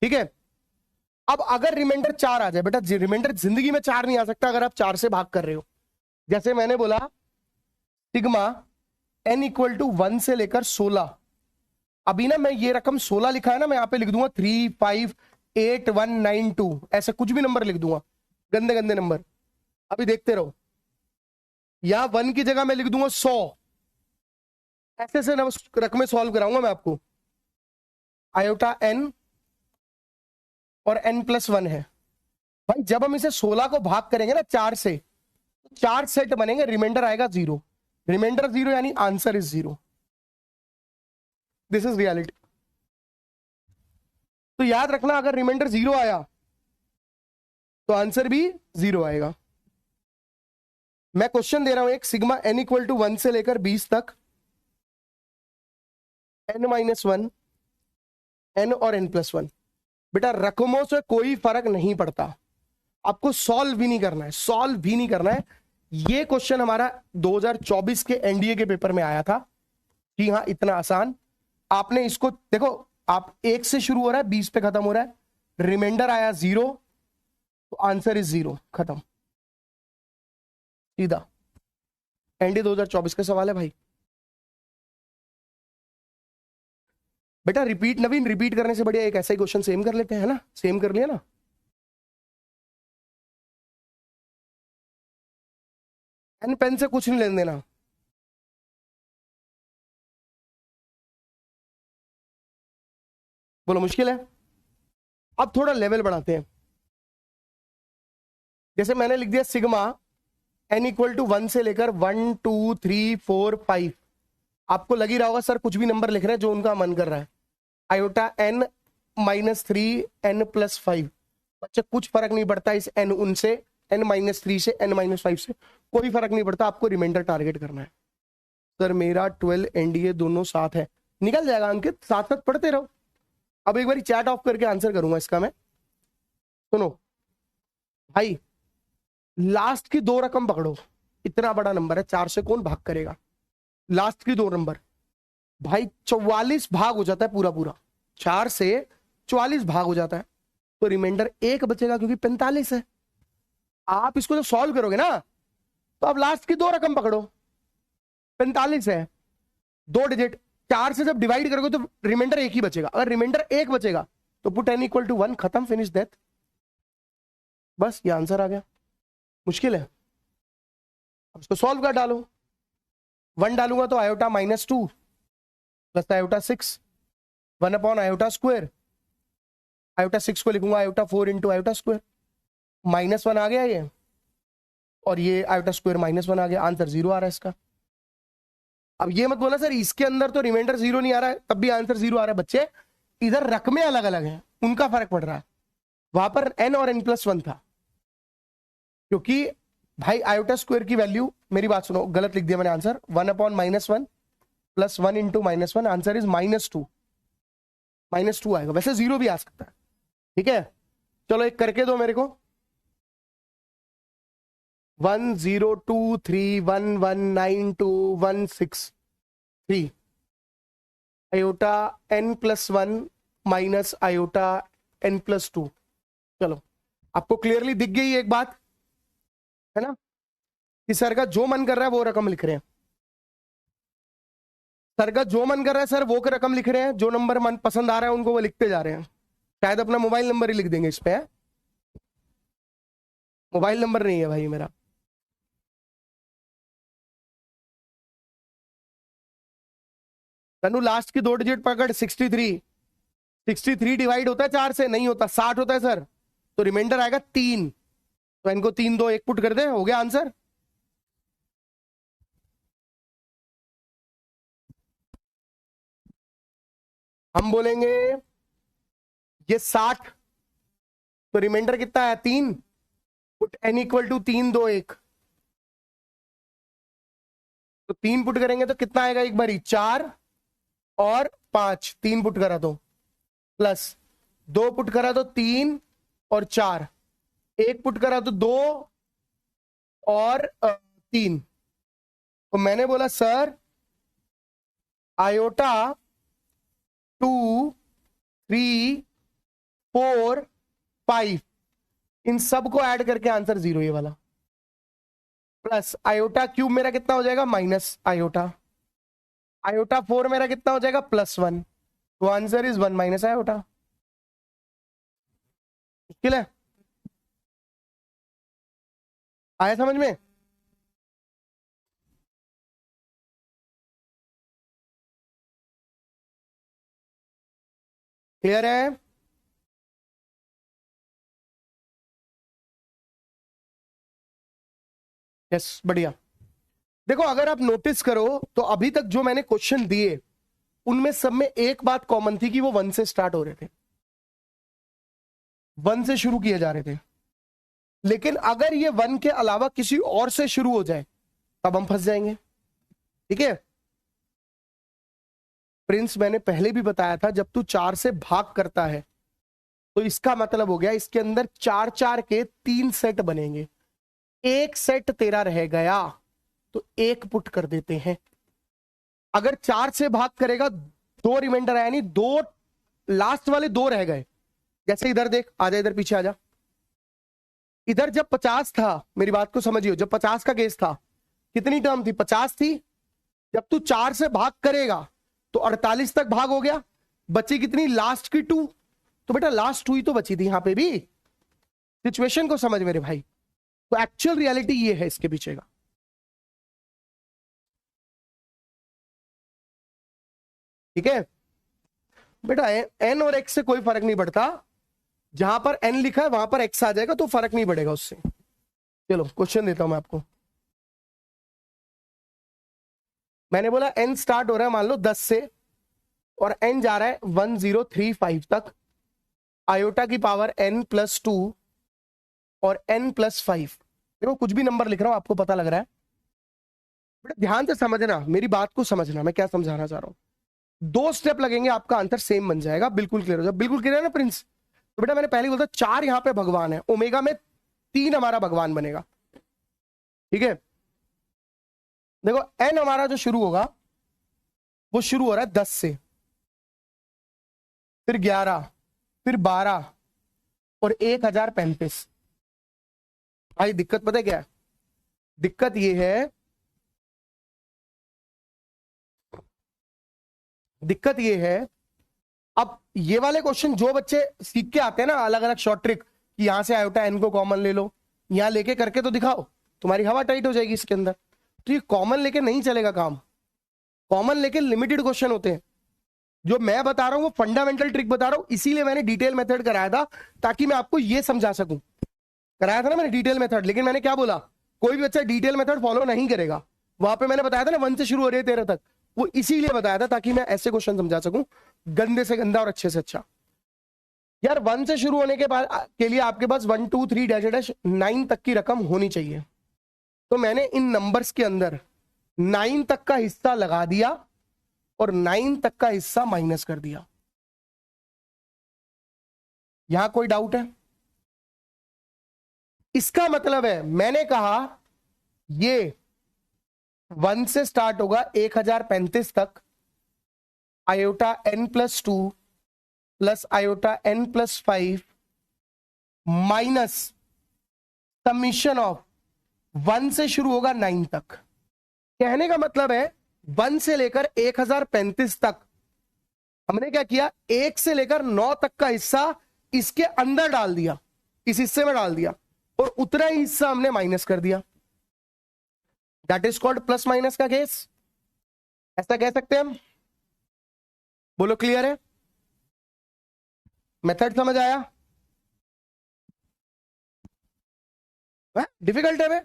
A: ठीक है। अब अगर रिमाइंडर 4 आ जाए, बेटा रिमाइंडर जिंदगी में 4 नहीं आ सकता अगर आप 4 से भाग कर रहे हो। जैसे मैंने बोला सिग्मा n इक्वल टू 1 से लेकर 16। अभी ना मैं ये रकम 16 लिखा है ना, मैं यहां पे लिख दूंगा 3, 5, 8, 1, 9, 2, ऐसे कुछ भी नंबर लिख दूंगा, गंदे गंदे नंबर। अभी देखते रहो, यहां 1 की जगह मैं लिख दूंगा 100। ऐसे ऐसे रकमें सॉल्व कराऊंगा मैं आपको। आयोटा n और n+1 है भाई। जब हम इसे 16 को भाग करेंगे ना 4 से, 4 सेट बनेंगे, रिमाइंडर आएगा 0। रिमाइंडर 0 यानी answer is 0। This is reality. तो याद रखना, अगर रिमाइंडर 0 आया तो आंसर भी 0 आएगा। मैं क्वेश्चन दे रहा हूं एक, सिग्मा n इक्वल टू 1 से लेकर 20 तक, n-1, n और n+1। बेटा रकमों से कोई फर्क नहीं पड़ता, आपको सॉल्व भी नहीं करना है, सॉल्व भी नहीं करना है। ये क्वेश्चन हमारा 2024 के एनडीए के पेपर में आया था। जी हाँ, इतना आसान। आपने इसको देखो, आप 1 से शुरू हो रहा है, 20 पे खत्म हो रहा है, रिमाइंडर आया 0, तो आंसर इज 0, खत्म, सीधा। एनडीए 2024 का सवाल है भाई। बेटा रिपीट, नवीन रिपीट करने से बढ़िया एक ऐसा ही क्वेश्चन सेम कर लेते हैं, है ना? सेम कर लिया ना। पेन पेन से कुछ नहीं लेने देना। बोलो मुश्किल है? अब थोड़ा लेवल बढ़ाते हैं। जैसे मैंने लिख दिया सिग्मा n इक्वल टू 1 से लेकर 1, 2, 3, 4, 5। आपको लग ही रहा होगा सर कुछ भी नंबर लिख रहे हैं जो उनका मन कर रहा है। Iota n -3, n+5। बच्चे कुछ फर्क नहीं पड़ता इस n उनसे, n-3 से n-5 से कोई फर्क नहीं पड़ता, आपको रिमाइंडर टारगेट करना है। सर मेरा 12 एनडीए दोनों साथ है, निकल जाएगा अंकित, साथ साथ पढ़ते रहो। अब एक बार चैट ऑफ करके आंसर करूंगा इसका मैं। सुनो भाई, लास्ट की 2 रकम पकड़ो, इतना बड़ा नंबर है, 4 से कौन भाग करेगा? लास्ट की 2 नंबर भाई 44 भाग हो जाता है पूरा पूरा, 4 से 44 भाग हो जाता है, तो रिमाइंडर 1 बचेगा क्योंकि 45 है। आप इसको जब सॉल्व करोगे ना, तो आप लास्ट की 2 रकम पकड़ो, 45 है, 2 डिजिट, 4 से जब डिवाइड करोगे तो रिमाइंडर 1 ही बचेगा। अगर रिमाइंडर 1 बचेगा तो पुट n इक्वल टू 1, खत्म, फिनिश दैट। बस ये आंसर आ गया। मुश्किल है? अब इसको सॉल्व कर डालो। 1 डालूंगा तो iota -2 plus iota 6, 1 upon iota square, iota 6 को लिखूंगा आयोटा 4 इंटू आयोटा स्क्वायर, -1 आ गया ये, और ये आयोटा स्क्वायर -1 आ गया, आंसर 0 आ रहा है इसका। अब ये मत बोला सर इसके अंदर तो रिमाइंडर 0 नहीं आ रहा है तब भी आंसर 0 आ रहा है। बच्चे इधर रकमें अलग अलग हैं, उनका फर्क पड़ रहा है। वहां पर n और n+1 था, क्योंकि भाई आयोटा स्क्वायर की वैल्यू, मेरी बात सुनो, गलत लिख दिया मैंने answer, 1 upon -1 plus 1 into -1, answer is -2, -2 आएगा। वैसे 0 भी आ सकता है, ठीक है। चलो एक करके दो मेरे को, 1023119216 iota n+1 minus iota n+2। चलो आपको क्लियरली दिख गई एक बात है ना, कि सर का जो मन कर रहा है वो रकम लिख रहे हैं, सर का जो मन कर रहा है सर वो रकम लिख रहे हैं, जो नंबर मन पसंद आ रहा है उनको वो लिखते जा रहे हैं। शायद अपना मोबाइल नंबर ही लिख देंगे इस पे, मोबाइल नंबर नहीं है भाई मेरा। तनु लास्ट की 2 डिजिट पकड़, 63, 63 डिवाइड होता है 4 से? नहीं होता, 60 होता है सर, तो रिमाइंडर आएगा 3, तो इनको 3 2 1 पुट कर दे, हो गया आंसर। हम बोलेंगे ये 60, तो रिमाइंडर कितना है 3, पुट n इक्वल टू 3 2 1, तो 3 पुट करेंगे तो कितना आएगा एक बारी, 4 और 5, 3 पुट करा तो, प्लस 2 पुट करा तो 3 और 4, 1 पुट करा तो 2 और 3। तो मैंने बोला सर आयोटा 2 3 4 5 इन सब को ऐड करके आंसर 0 ये वाला, प्लस आयोटा क्यूब मेरा कितना हो जाएगा, माइनस आयोटा, आयोटा 4 मेरा कितना हो जाएगा, +1, तो आंसर इज 1 माइनस आयोटा। मुश्किल है? आया समझ में? क्लियर है? यस, बढ़िया। देखो अगर आप नोटिस करो तो अभी तक जो मैंने क्वेश्चन दिए उनमें सब में एक बात कॉमन थी कि वो 1 से स्टार्ट हो रहे थे, 1 से शुरू किए जा रहे थे। लेकिन अगर ये 1 के अलावा किसी और से शुरू हो जाए तब हम फंस जाएंगे, ठीक है। प्रिंस मैंने पहले भी बताया था, जब तू 4 से भाग करता है तो इसका मतलब हो गया इसके अंदर 4 4 के 3 सेट बनेंगे, एक सेट तेरा रह गया तो 1 पुट कर देते हैं। अगर 4 से भाग करेगा 2 रिमाइंडर आया, नहीं 2 लास्ट वाले 2 रह गए। जैसे इधर देख, आजा इधर पीछे आजा, इधर जब 50 था, मेरी बात को समझियो, जब 50 का केस था कितनी टर्म थी, 50 थी। जब तू 4 से भाग करेगा तो 48 तक भाग हो गया, बची कितनी, लास्ट की 2, तो बेटा लास्ट 2 ही तो बची थी यहां पे भी। सिचुएशन को समझ मेरे भाई, तो एक्चुअल रियलिटी ये है इसके पीछे का, ठीक है बेटा। n और x से कोई फर्क नहीं पड़ता, जहां पर n लिखा है वहां पर x आ जाएगा तो फर्क नहीं पड़ेगा उससे। चलो क्वेश्चन देता हूं मैं आपको। मैंने बोला n स्टार्ट हो रहा है मान लो 10 से और n जा रहा है 1035 तक, आयोटा की पावर n+2 और n+5। देखो कुछ भी नंबर लिख रहा हूं, आपको पता लग रहा है, बट ध्यान से समझना, मेरी बात को समझना, मैं क्या समझाना चाह रहा हूं। 2 स्टेप लगेंगे, आपका आंसर सेम बन जाएगा, बिल्कुल क्लियर हो जाएगा। बिल्कुल क्लियर है ना प्रिंस? तो बेटा मैंने पहले बोला 4 यहां पे भगवान है, ओमेगा में 3 हमारा भगवान बनेगा, ठीक है। देखो n हमारा जो शुरू होगा वो शुरू हो रहा है 10 से, फिर 11, फिर 12 और 1035। भाई दिक्कत पता है क्या है? दिक्कत ये है, दिक्कत ये है, अब ये वाले क्वेश्चन जो बच्चे सीख के आते हैं ना, अलग अलग शॉर्ट ट्रिक, कि यहां से आयोटा n को कॉमन ले लो, यहां लेके करके तो दिखाओ, तुम्हारी हवा टाइट हो जाएगी इसके अंदर। तो ये कॉमन लेके नहीं चलेगा काम, कॉमन लेके लिमिटेड क्वेश्चन होते हैं। जो मैं बता रहा हूं वो फंडामेंटल ट्रिक बता रहा हूं, इसीलिए मैंने डिटेल मेथड कराया था, ताकि मैं आपको ये समझा सकूं। कराया था ना मैंने डिटेल मेथड, लेकिन मैंने क्या बोला, कोई भी बच्चा डिटेल मेथड फॉलो नहीं करेगा। वहां पे मैंने बताया था ना 1 से शुरू हो रही है 13 तक, वो इसीलिए बताया था ताकि मैं ऐसे क्वेश्चन समझा सकूं, गंदे से गंदा और अच्छे से अच्छा। यार 1 से शुरू होने के बाद के लिए आपके पास 1 2 3 डैश डैश 9 तक की रकम होनी चाहिए। तो मैंने इन नंबर्स के अंदर 9 तक का हिस्सा लगा दिया और 9 तक का हिस्सा माइनस कर दिया। यहां कोई डाउट है? इसका मतलब है मैंने कहा ये 1 से स्टार्ट होगा 1035 तक, iota n+2 plus iota n+5 minus summation of 1 से शुरू होगा 9 तक। कहने का मतलब है 1 से लेकर 1035 तक हमने क्या किया, 1 से लेकर 9 तक का हिस्सा इसके अंदर डाल दिया, इस हिस्से में डाल दिया, और उतना ही हिस्सा हमने माइनस कर दिया। That is called plus minus का केस, ऐसा कह सकते हैं हम। बोलो क्लियर है? मेथड समझ आया? डिफिकल्ट है बे?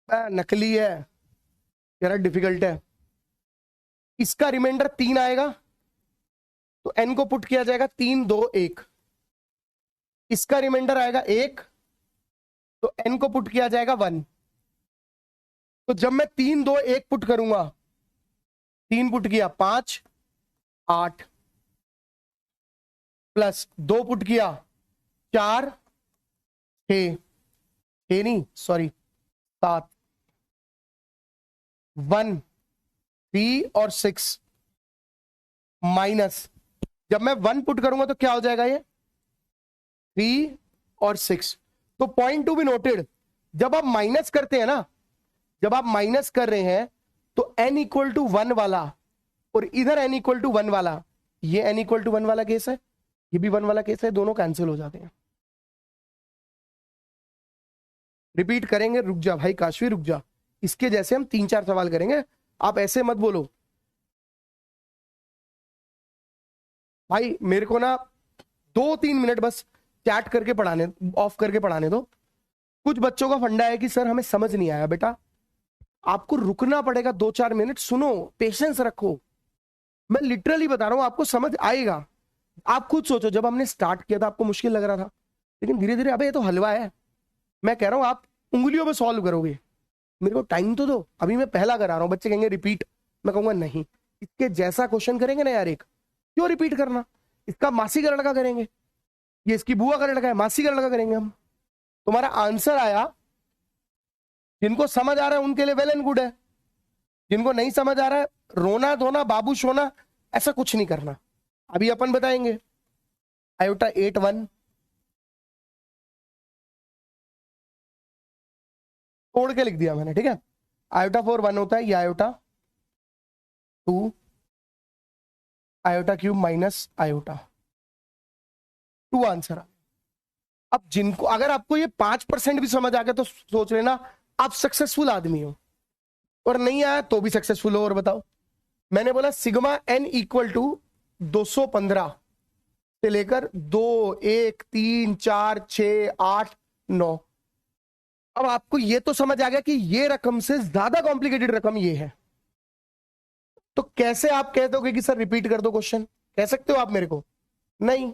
A: नकली है, यार डिफिकल्ट है। इसका रिमाइंडर 3 आएगा, तो n को पुट किया जाएगा 3 2 1। इसका रिमाइंडर आएगा 1, तो n को पुट किया जाएगा 1। तो जब मैं 3 2 1 पुट करूंगा, 3 पुट किया 5 8, प्लस 2 पुट किया 4 6 नहीं सॉरी 7, 1 3 और 6 माइनस, जब मैं 1 पुट करूंगा तो क्या हो जाएगा, ये 3 और 6। तो पॉइंट टू बी नोटेड, जब आप माइनस करते हैं ना, जब आप माइनस कर रहे हैं तो n इक्वल टू 1 वाला और इधर n इक्वल टू 1 वाला, ये n इक्वल टू 1 वाला केस है, ये भी 1 वाला केस है, दोनों कैंसिल हो जाते हैं। रिपीट करेंगे, रुक जा भाई काशवी रुक जा, इसके जैसे हम 3-4 सवाल करेंगे, आप ऐसे मत बोलो भाई। मेरे को ना 2-3 मिनट बस चैट करके पढ़ाने, ऑफ करके पढ़ाने दो। कुछ बच्चों का फंडा है कि सर हमें समझ नहीं आया, बेटा आपको रुकना पड़ेगा 2-4 मिनट, सुनो, पेशेंस रखो। मैं लिटरली बता रहा हूं, आपको समझ आएगा। आप खुद सोचो, जब हमने स्टार्ट किया था आपको मुश्किल लग रहा था, लेकिन धीरे धीरे अबे ये तो हलवा है। मैं कह रहा हूं आप उंगलियों में सॉल्व करोगे, मेरे को टाइम तो दो, अभी मैं पहला करा रहा हूं। बच्चे कहेंगे रिपीट, मैं कहूंगा नहीं, इसके जैसा क्वेश्चन करेंगे ना यार, एक क्यों रिपीट करना, इसका मासी का लड़का करेंगे, ये इसकी बुआ का लड़का है, मासी का लड़का करेंगे हम। तुम्हारा आंसर आया, जिनको समझ आ रहा है उनके लिए वेल एंड गुड है, जिनको नहीं समझ आ रहा है, रोना धोना बाबू सोना ऐसा कुछ नहीं करना। अभी अपन बताएंगे आयोटा 8 1 तोड़ के लिख दिया मैंने, ठीक है। आयोटा 4 1 होता है, ये iota 2 iota cube minus iota 2 answer. अब जिनको, अगर आपको ये 5% भी समझ आ गया तो सोच लेना आप सक्सेसफुल आदमी हो, और नहीं आया तो भी सक्सेसफुल हो। और बताओ, मैंने बोला सिग्मा n इक्वल टू 215 से लेकर 2 1 3 4 6 8 9। अब आपको ये तो समझ आ गया कि ये रकम से ज्यादा कॉम्प्लिकेटेड रकम ये है, तो कैसे आप कह दोगे कि सर रिपीट कर दो क्वेश्चन? कह सकते हो आप मेरे को? नहीं,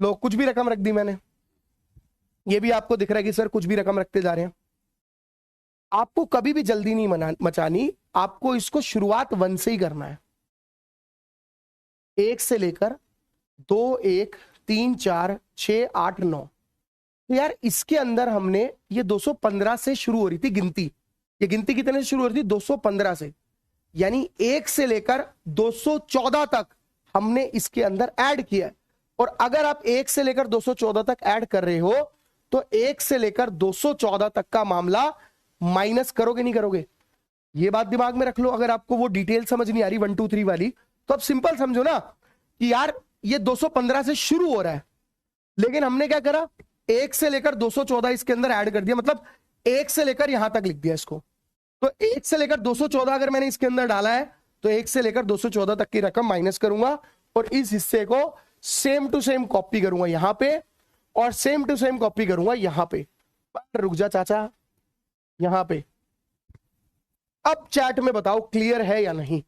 A: लो कुछ भी रकम रख दी मैंने, ये भी आपको दिख रहा है कि सर कुछ भी रकम रखते जा रहे हैं। आपको कभी भी जल्दी नहीं मचानी, आपको इसको शुरुआत 1 से ही करना है। 1 से लेकर 2, 1, 3, 4, 6, 8, 9। तो यार इसके अंदर हमने ये 215 से शुरू हो रही थी गिनती। ये गिनती कितने से शुरू हो रही थी? 215 से। यानी 1 से लेकर 214 तक हमने इसके अंदर ऐड किया है। और अगर आप 1 से लेकर 214 तक ऐड कर रहे हो तो 1 से लेकर 214 तक का मामला माइनस करोगे नहीं करोगे? ये बात दिमाग में रख लो। अगर आपको वो डिटेल समझ नहीं आ रही 1 2 3 वाली, तो आप सिंपल समझो ना कि यार ये 215 से शुरू हो रहा है, लेकिन हमने क्या करा? 1 से लेकर 214 इसके अंदर ऐड कर दिया, मतलब 1 से लेकर यहां तक लिख दिया इसको। तो 1 से लेकर 214 अगर मैंने इसके अंदर डाला है तो 1 से लेकर 214 तक की रकम माइनस करूंगा और इस हिस्से को सेम टू सेम कॉपी करूंगा यहां पे और सेम टू सेम कॉपी करूंगा यहां पे। रुक जा चाचा, यहां पे। अब चैट में बताओ क्लियर है या नहीं?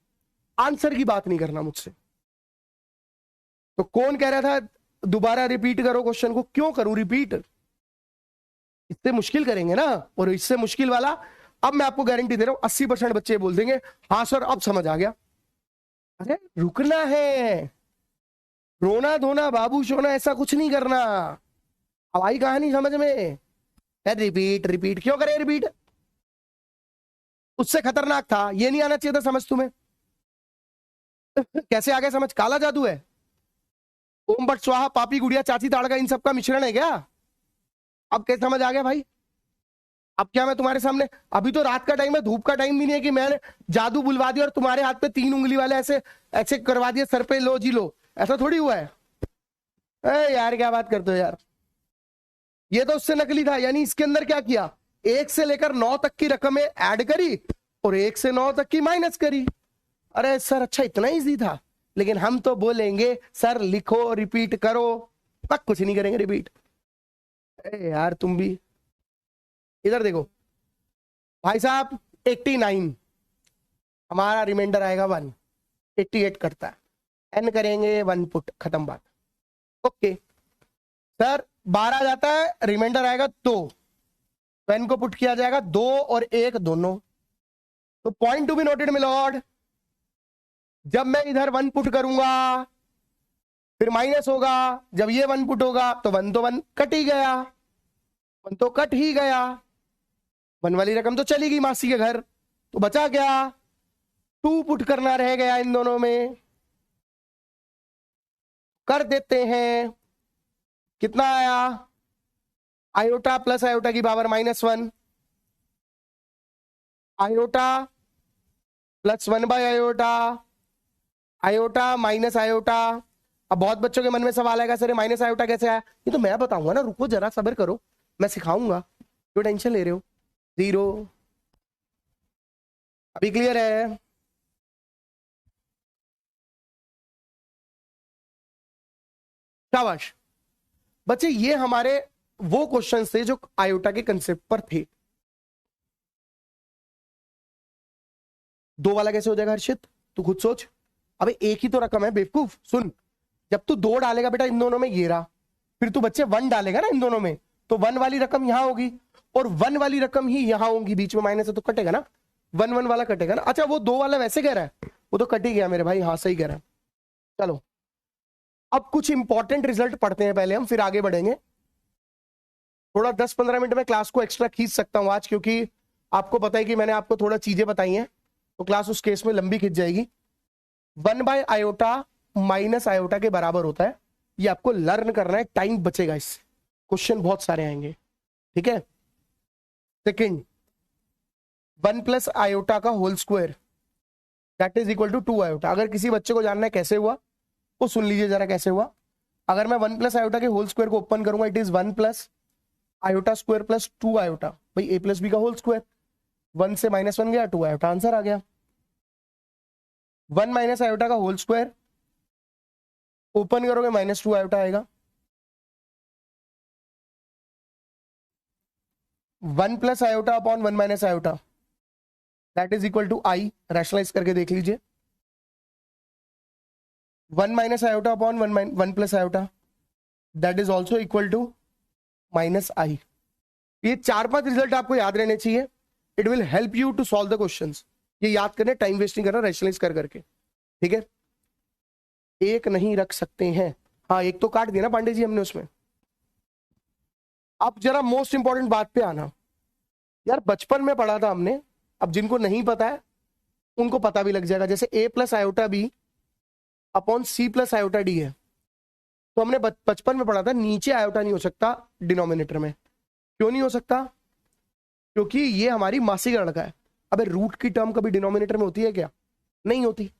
A: आंसर की बात नहीं करना मुझसे। तो कौन कह रहा था दोबारा रिपीट करो क्वेश्चन को? क्यों करूं रिपीट? इससे मुश्किल करेंगे ना, और इससे मुश्किल वाला अब मैं आपको गारंटी दे रहा हूं 80% बच्चे बोल देंगे हाँ सर अब समझ आ गया। अरे रुकना है, रोना धोना बाबू सोना ऐसा कुछ नहीं करना। अब आई कहानी समझ में? रिपीट रिपीट क्यों करे? रिपीट उससे खतरनाक था, ये नहीं आना चाहिए था समझ तुम्हें। कैसे आ गया समझ? काला जादू है? ओम बट स्वाहा, पापी गुड़िया, चाची ताड़का, इन सबका मिश्रण है क्या? अब कैसे समझ आ गया भाई? अब क्या मैं तुम्हारे सामने, अभी तो रात का टाइम है, धूप का टाइम भी नहीं है कि मैंने जादू बुलवा दिया और तुम्हारे हाथ पे 3 उंगली वाले ऐसे ऐसे करवा दिए सर पे, लो जी लो। ऐसा थोड़ी हुआ है। यार क्या बात करते हो यार, ये तो उससे नकली था। यानी इसके अंदर क्या किया? 1 से लेकर 9 तक की रकमें ऐड करी और 1 से 9 तक की माइनस करी। अरे सर अच्छा इतना इजी था? लेकिन हम तो बोलेंगे सर लिखो रिपीट करो, तक कुछ नहीं करेंगे रिपीट। यार तुम भी इधर देखो भाई साहब, 89 हमारा रिमाइंडर आएगा 1, 88 करता है, एन करेंगे 1 पुट, खत्म बात। ओके सर 12 जाता है, रिमाइंडर आएगा 2, तो एन को पुट किया जाएगा 2 और 1 दोनों। तो point to be noted milord, जब मैं इधर 1 पुट करूंगा फिर माइनस होगा, जब ये 1 पुट होगा तो 1 तो 1 कट ही गया, 1 तो कट ही गया, 1 वाली रकम तो चली गई मासी के घर, तो बचा क्या? 2 पुट करना रह गया इन दोनों में। कर देते हैं, कितना आया? आयोटा प्लस आयोटा की power -1, iota plus 1 by iota, iota minus iota. अब बहुत बच्चों के मन में सवाल आएगा सर माइनस आयोटा कैसे आया? ये तो मैं बताऊंगा ना, रुको जरा सब्र करो, मैं सिखाऊंगा, क्यों टेंशन ले रहे हो? 0 अभी क्लियर है? शाबाश बच्चे, ये हमारे वो क्वेश्चन थे जो आयोटा के कंसेप्ट पर थे। 2 वाला कैसे हो जाएगा हर्षित? तू खुद सोच। अबे एक ही तो रकम है बेवकूफ। सुन, जब तू 2 डालेगा बेटा इन दोनों में, ये रहा, फिर तू बच्चे 1 डालेगा ना इन दोनों में, तो 1 वाली रकम यहां होगी और 1 वाली रकम ही यहां होगी, बीच में माइनस है तो कटेगा ना, 1 1 वाला कटेगा ना। अच्छा वो 2 वाला वैसे कह रहा है, वो तो कट ही गया मेरे भाई, हाँ सही कह रहा है। चलो अब कुछ इंपॉर्टेंट रिजल्ट पढ़ते हैं पहले हम, फिर आगे बढ़ेंगे। थोड़ा 10-15 मिनट में क्लास को एक्स्ट्रा खींच सकता हूं आज, क्योंकि आपको पता है कि मैंने आपको थोड़ा चीजें बताई हैं, तो क्लास उस केस में लंबी खिंच जाएगी। 1 बाय आयोटा माइनस आयोटा के बराबर होता है, ये आपको लर्न करना है, टाइम बचेगा इससे, क्वेश्चन बहुत सारे आएंगे, ठीक है। सेकंड, 1 प्लस आयोटा का whole square that is equal to 2 iota. अगर किसी बच्चे को जानना है कैसे हुआ वो सुन लीजिए जरा कैसे हुआ। अगर मैं 1 प्लस आयोटा के होल स्क्वायर को ओपन करूंगा, it is 1 plus iota square plus 2 iota, भाई a प्लस बी का होल स्क्वायर, 1 से -1 गया, 2 आयोटा, आंसर आ गया। 1 माइनस आयोटा का होल स्क्वायर ओपन करोगे -2 आयोटा आएगा। 1 plus iota upon 1 minus iota that is equal to I, rationalise करके देख लीजिए। 1 minus iota upon 1 plus iota that is also equal to minus I. ये 4-5 result आपको याद रहने चाहिए। It will help you to solve the questions. ये याद करने, टाइम वेस्ट नहीं करना, रैशनलाइज कर करके, ठीक है। एक नहीं रख सकते हैं, हाँ एक तो काट दिया ना पांडे जी हमने उसमें। अब जरा मोस्ट इंपॉर्टेंट बात पे आना यार, बचपन में पढ़ा था हमने, अब जिनको नहीं पता है उनको पता भी लग जाएगा। जैसे a plus iota B upon C plus iota D है, तो हमने बचपन में पढ़ा था नीचे आयोटा नहीं हो सकता डिनोमिनेटर में। क्यों नहीं हो सकता? क्योंकि ये हमारी मासिक ऋण का है। अबे रूट की टर्म कभी डिनोमिनेटर में होती है क्या? नहीं होती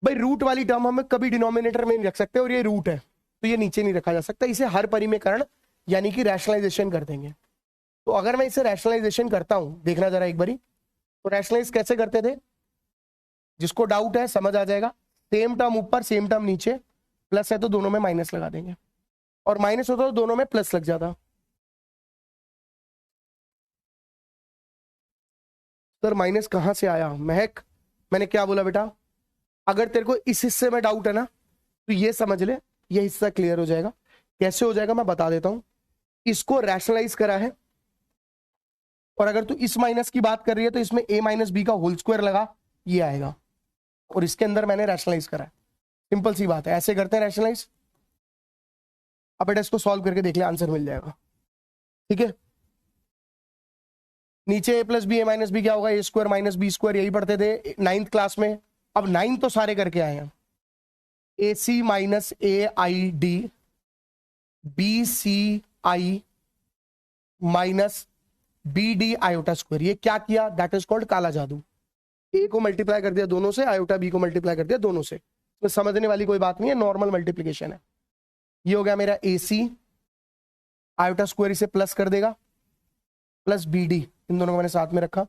A: भाई। रूट वाली टर्म हम कभी डिनोमिनेटर में नहीं रख सकते, और ये रूट है तो ये नीचे नहीं रखा जा सकता। इसे हर परिमेयकरण यानी कि रैशनलाइजेशन कर देंगे। तो अगर मैं इसे रैशनलाइजेशन करता हूं, देखना जरा एक बारी, तो रैशनलाइज कैसे करते थे? जिसको डाउट है समझ आ जाएगा। सेम टर्म ऊपर सेम टर्म नीचे, प्लस है तो दोनों में माइनस लगा देंगे, और माइनस होता तो दोनों में प्लस लग जाता। सर माइनस कहां से आया? महक, मैंने क्या बोला बेटा? अगर तेरे को इस हिस्से में डाउट है ना, तो ये समझ ले, ये हिस्सा क्लियर हो जाएगा। कैसे हो जाएगा मैं बता देता हूं। इसको रैशनलाइज करा है, और अगर तू इस माइनस की बात कर रही है तो इसमें a माइनस बी का होल स्क्वायर लगा, ये आएगा, और इसके अंदर मैंने रैशनलाइज करा है। सिंपल सी बात है, ऐसे करते हैं रैशनलाइज। अब बेटा इसको सॉल्व करके देख ले, आंसर मिल जाएगा, ठीक है। नीचे a plus B A minus B क्या होगा? A square minus B square, यही पढ़ते थे 9th क्लास में। अब 9 तो सारे करके आए हैं। A C minus A I D, B C I minus B D iota square. ये क्या किया? दैट इज कॉल्ड काला जादू। ए को मल्टीप्लाई कर दिया दोनों से, आयोटा बी को मल्टीप्लाई कर दिया दोनों से। तो समझने वाली कोई बात नहीं है, नॉर्मल मल्टीप्लीकेशन है। ये हो गया मेरा ए सी, आयोटा स्क्वायर इसे प्लस कर देगा, प्लस बी डी, इन दोनों को मैंने साथ में रखा।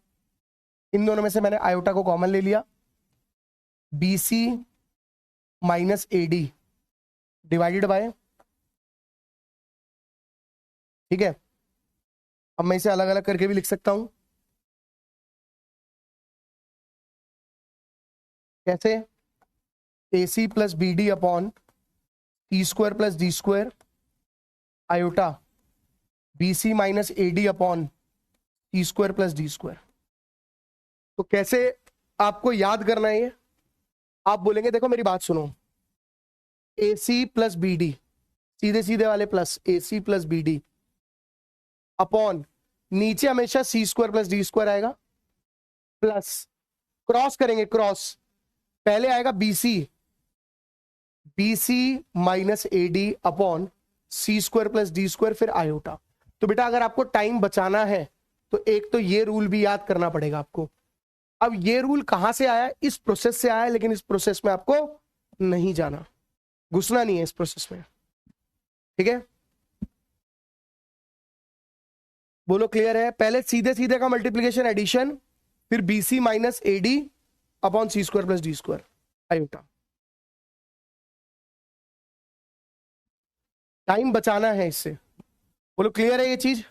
A: इन दोनों में से मैंने आयोटा को कॉमन ले लिया, B C minus A D divided by, ठीक है। अब मैं इसे अलग अलग करके भी लिख सकता हूं। कैसे? A C plus B D upon T square plus D square iota B C minus A D upon T square plus D square. तो कैसे आपको याद करना है ये? आप बोलेंगे देखो मेरी बात सुनो, A C plus B D, सीधे सीधे वाले plus, A C plus B D upon, नीचे हमेशा C square plus D square आएगा, प्लस क्रॉस करेंगे, क्रॉस पहले आएगा B C, B C minus A D upon C square plus D square, फिर आयोटा। तो बेटा अगर आपको टाइम बचाना है तो एक तो ये रूल भी याद करना पड़ेगा आपको। अब ये रूल कहां से आया? इस प्रोसेस से आया, लेकिन इस प्रोसेस में आपको नहीं जाना, घुसना नहीं है इस प्रोसेस में, ठीक है। बोलो क्लियर है? पहले सीधे सीधे का मल्टीप्लीकेशन एडिशन, फिर BC minus A D upon C square plus D square iota. Time बचाना है इससे। बोलो क्लियर है ये चीज?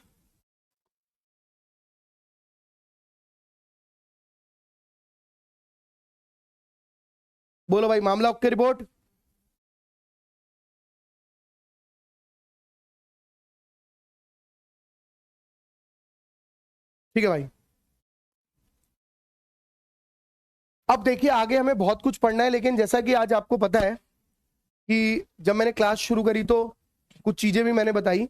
A: बोलो भाई, मामला ओके रिपोर्ट? ठीक है भाई। अब देखिए आगे हमें बहुत कुछ पढ़ना है, लेकिन जैसा कि आज आपको पता है कि जब मैंने क्लास शुरू करी तो कुछ चीजें भी मैंने बताई।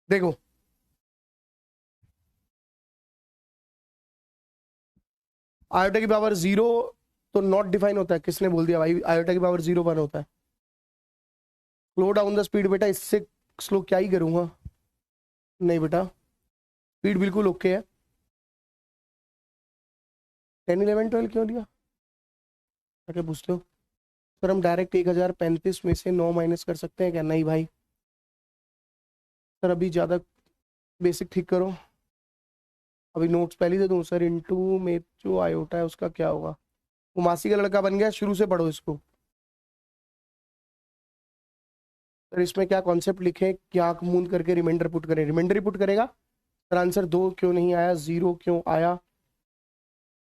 A: देखो आयोटा की पावर 0 तो नॉट डिफाइन होता है। किसने बोल दिया भाई आयोटा की पावर 0 1 होता है? स्लो डाउन द स्पीड बेटा, इससे स्लो क्या ही करूंगा? नहीं बेटा, स्पीड बिल्कुल ओके है। 10 11 12 क्यों लिया? क्या पूछते हो सर? हम डायरेक्ट 1035 में से 9 माइनस कर सकते हैं क्या? नहीं भाई सर, अभी ज़्यादा बेसिक ठीक करो, अभी नोट्स पहले दे दूं सर, इनटू में जो आयोटा है उसका क्या होगा? वो मासी का लड़का बन गया, शुरू से पढ़ो इसको। सर इसमें क्या कॉन्सेप्ट लिखे, क्या मूंद करके रिमाइंडर पुट करें? रिमाइंडर ही पुट करेगा सर। आंसर 2 क्यों नहीं आया, 0 क्यों आया?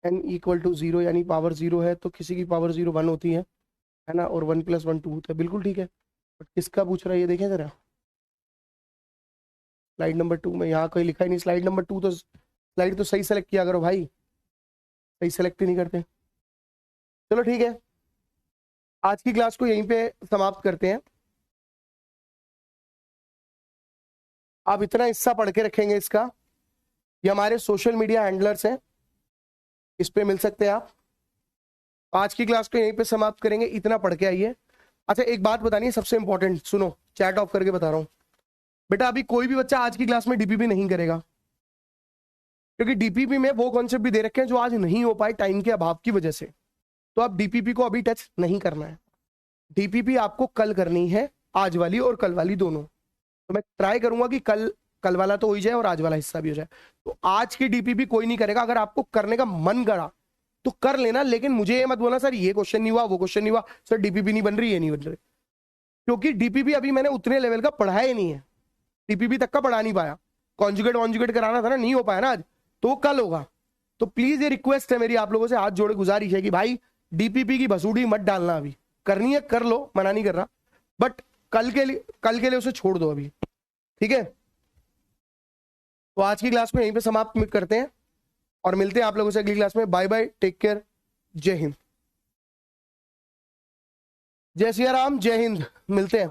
A: n इक्वल टू 0 यानी पावर 0 है, तो किसी की पावर 0 1 होती है ना, और 1 + 1 2 होता है, बिल्कुल ठीक है। बट किसका पूछ रहा है ये देखें जरा, स्लाइड नंबर 2 में यहाँ कोई लिखा ही नहीं। स्लाइड नंबर 2 तो स्लाइड तो सही सेलेक्ट किया करो भाई, सही सेलेक्ट ही नहीं करते। चलो ठीक है, आज की क्लास को यहीं पे समाप्त करते हैं। आप इतना हिस्सा पढ़ के रखेंगे इसका, ये हमारे सोशल मीडिया हैंडलर्स हैं, इस पे मिल सकते हैं आप। आज की क्लास को यहीं पे समाप्त करेंगे, इतना पढ़ के आइए। अच्छा एक बात बतानी है सबसे इंपॉर्टेंट, सुनो, चैट ऑफ करके बता रहा हूं बेटा, अभी कोई भी बच्चा आज की क्लास में डीपीपी नहीं करेगा, क्योंकि डीपीपी में वो कॉन्सेप्ट भी दे रखे हैं जो आज नहीं हो पाए टाइम के अभाव की वजह से। तो आप डीपीपी को अभी टच नहीं करना है, डीपीपी आपको कल करनी है, आज वाली और कल वाली दोनों। तो मैं ट्राई करूंगा कि कल वाला तो हो ही जाए और आज वाला हिस्सा भी हो जाए। तो आज की डीपीपी कोई नहीं करेगा, अगर आपको करने का मन करा तो कर लेना, लेकिन मुझे ये मत बोलना सर ये क्वेश्चन नहीं हुआ, वो क्वेश्चन नहीं हुआ, सर डीपीपी नहीं बन रही, ये नहीं बन रही, क्योंकि डीपीपी अभी मैंने उतने लेवल का पढ़ा ही नहीं है, डीपीपी तक का पढ़ा नहीं पाया। कॉन्जुगेट वॉन्जुगेट कराना था ना, नहीं हो पाया ना आज, तो वो कल होगा। तो प्लीज ये रिक्वेस्ट है मेरी आप लोगों से, हाथ जोड़े गुजारिश है कि भाई डीपीपी की भसूड़ी मत डालना, अभी करनी है कर लो, मना नहीं कर रहा, बट कल के लिए उसे छोड़ दो अभी, ठीक है। तो आज की क्लास को यहीं पे समाप्त करते हैं और मिलते हैं आप लोगों से अगली क्लास में। बाय बाय, टेक केयर, जय हिंद, जय सिया राम, जय हिंद, मिलते हैं।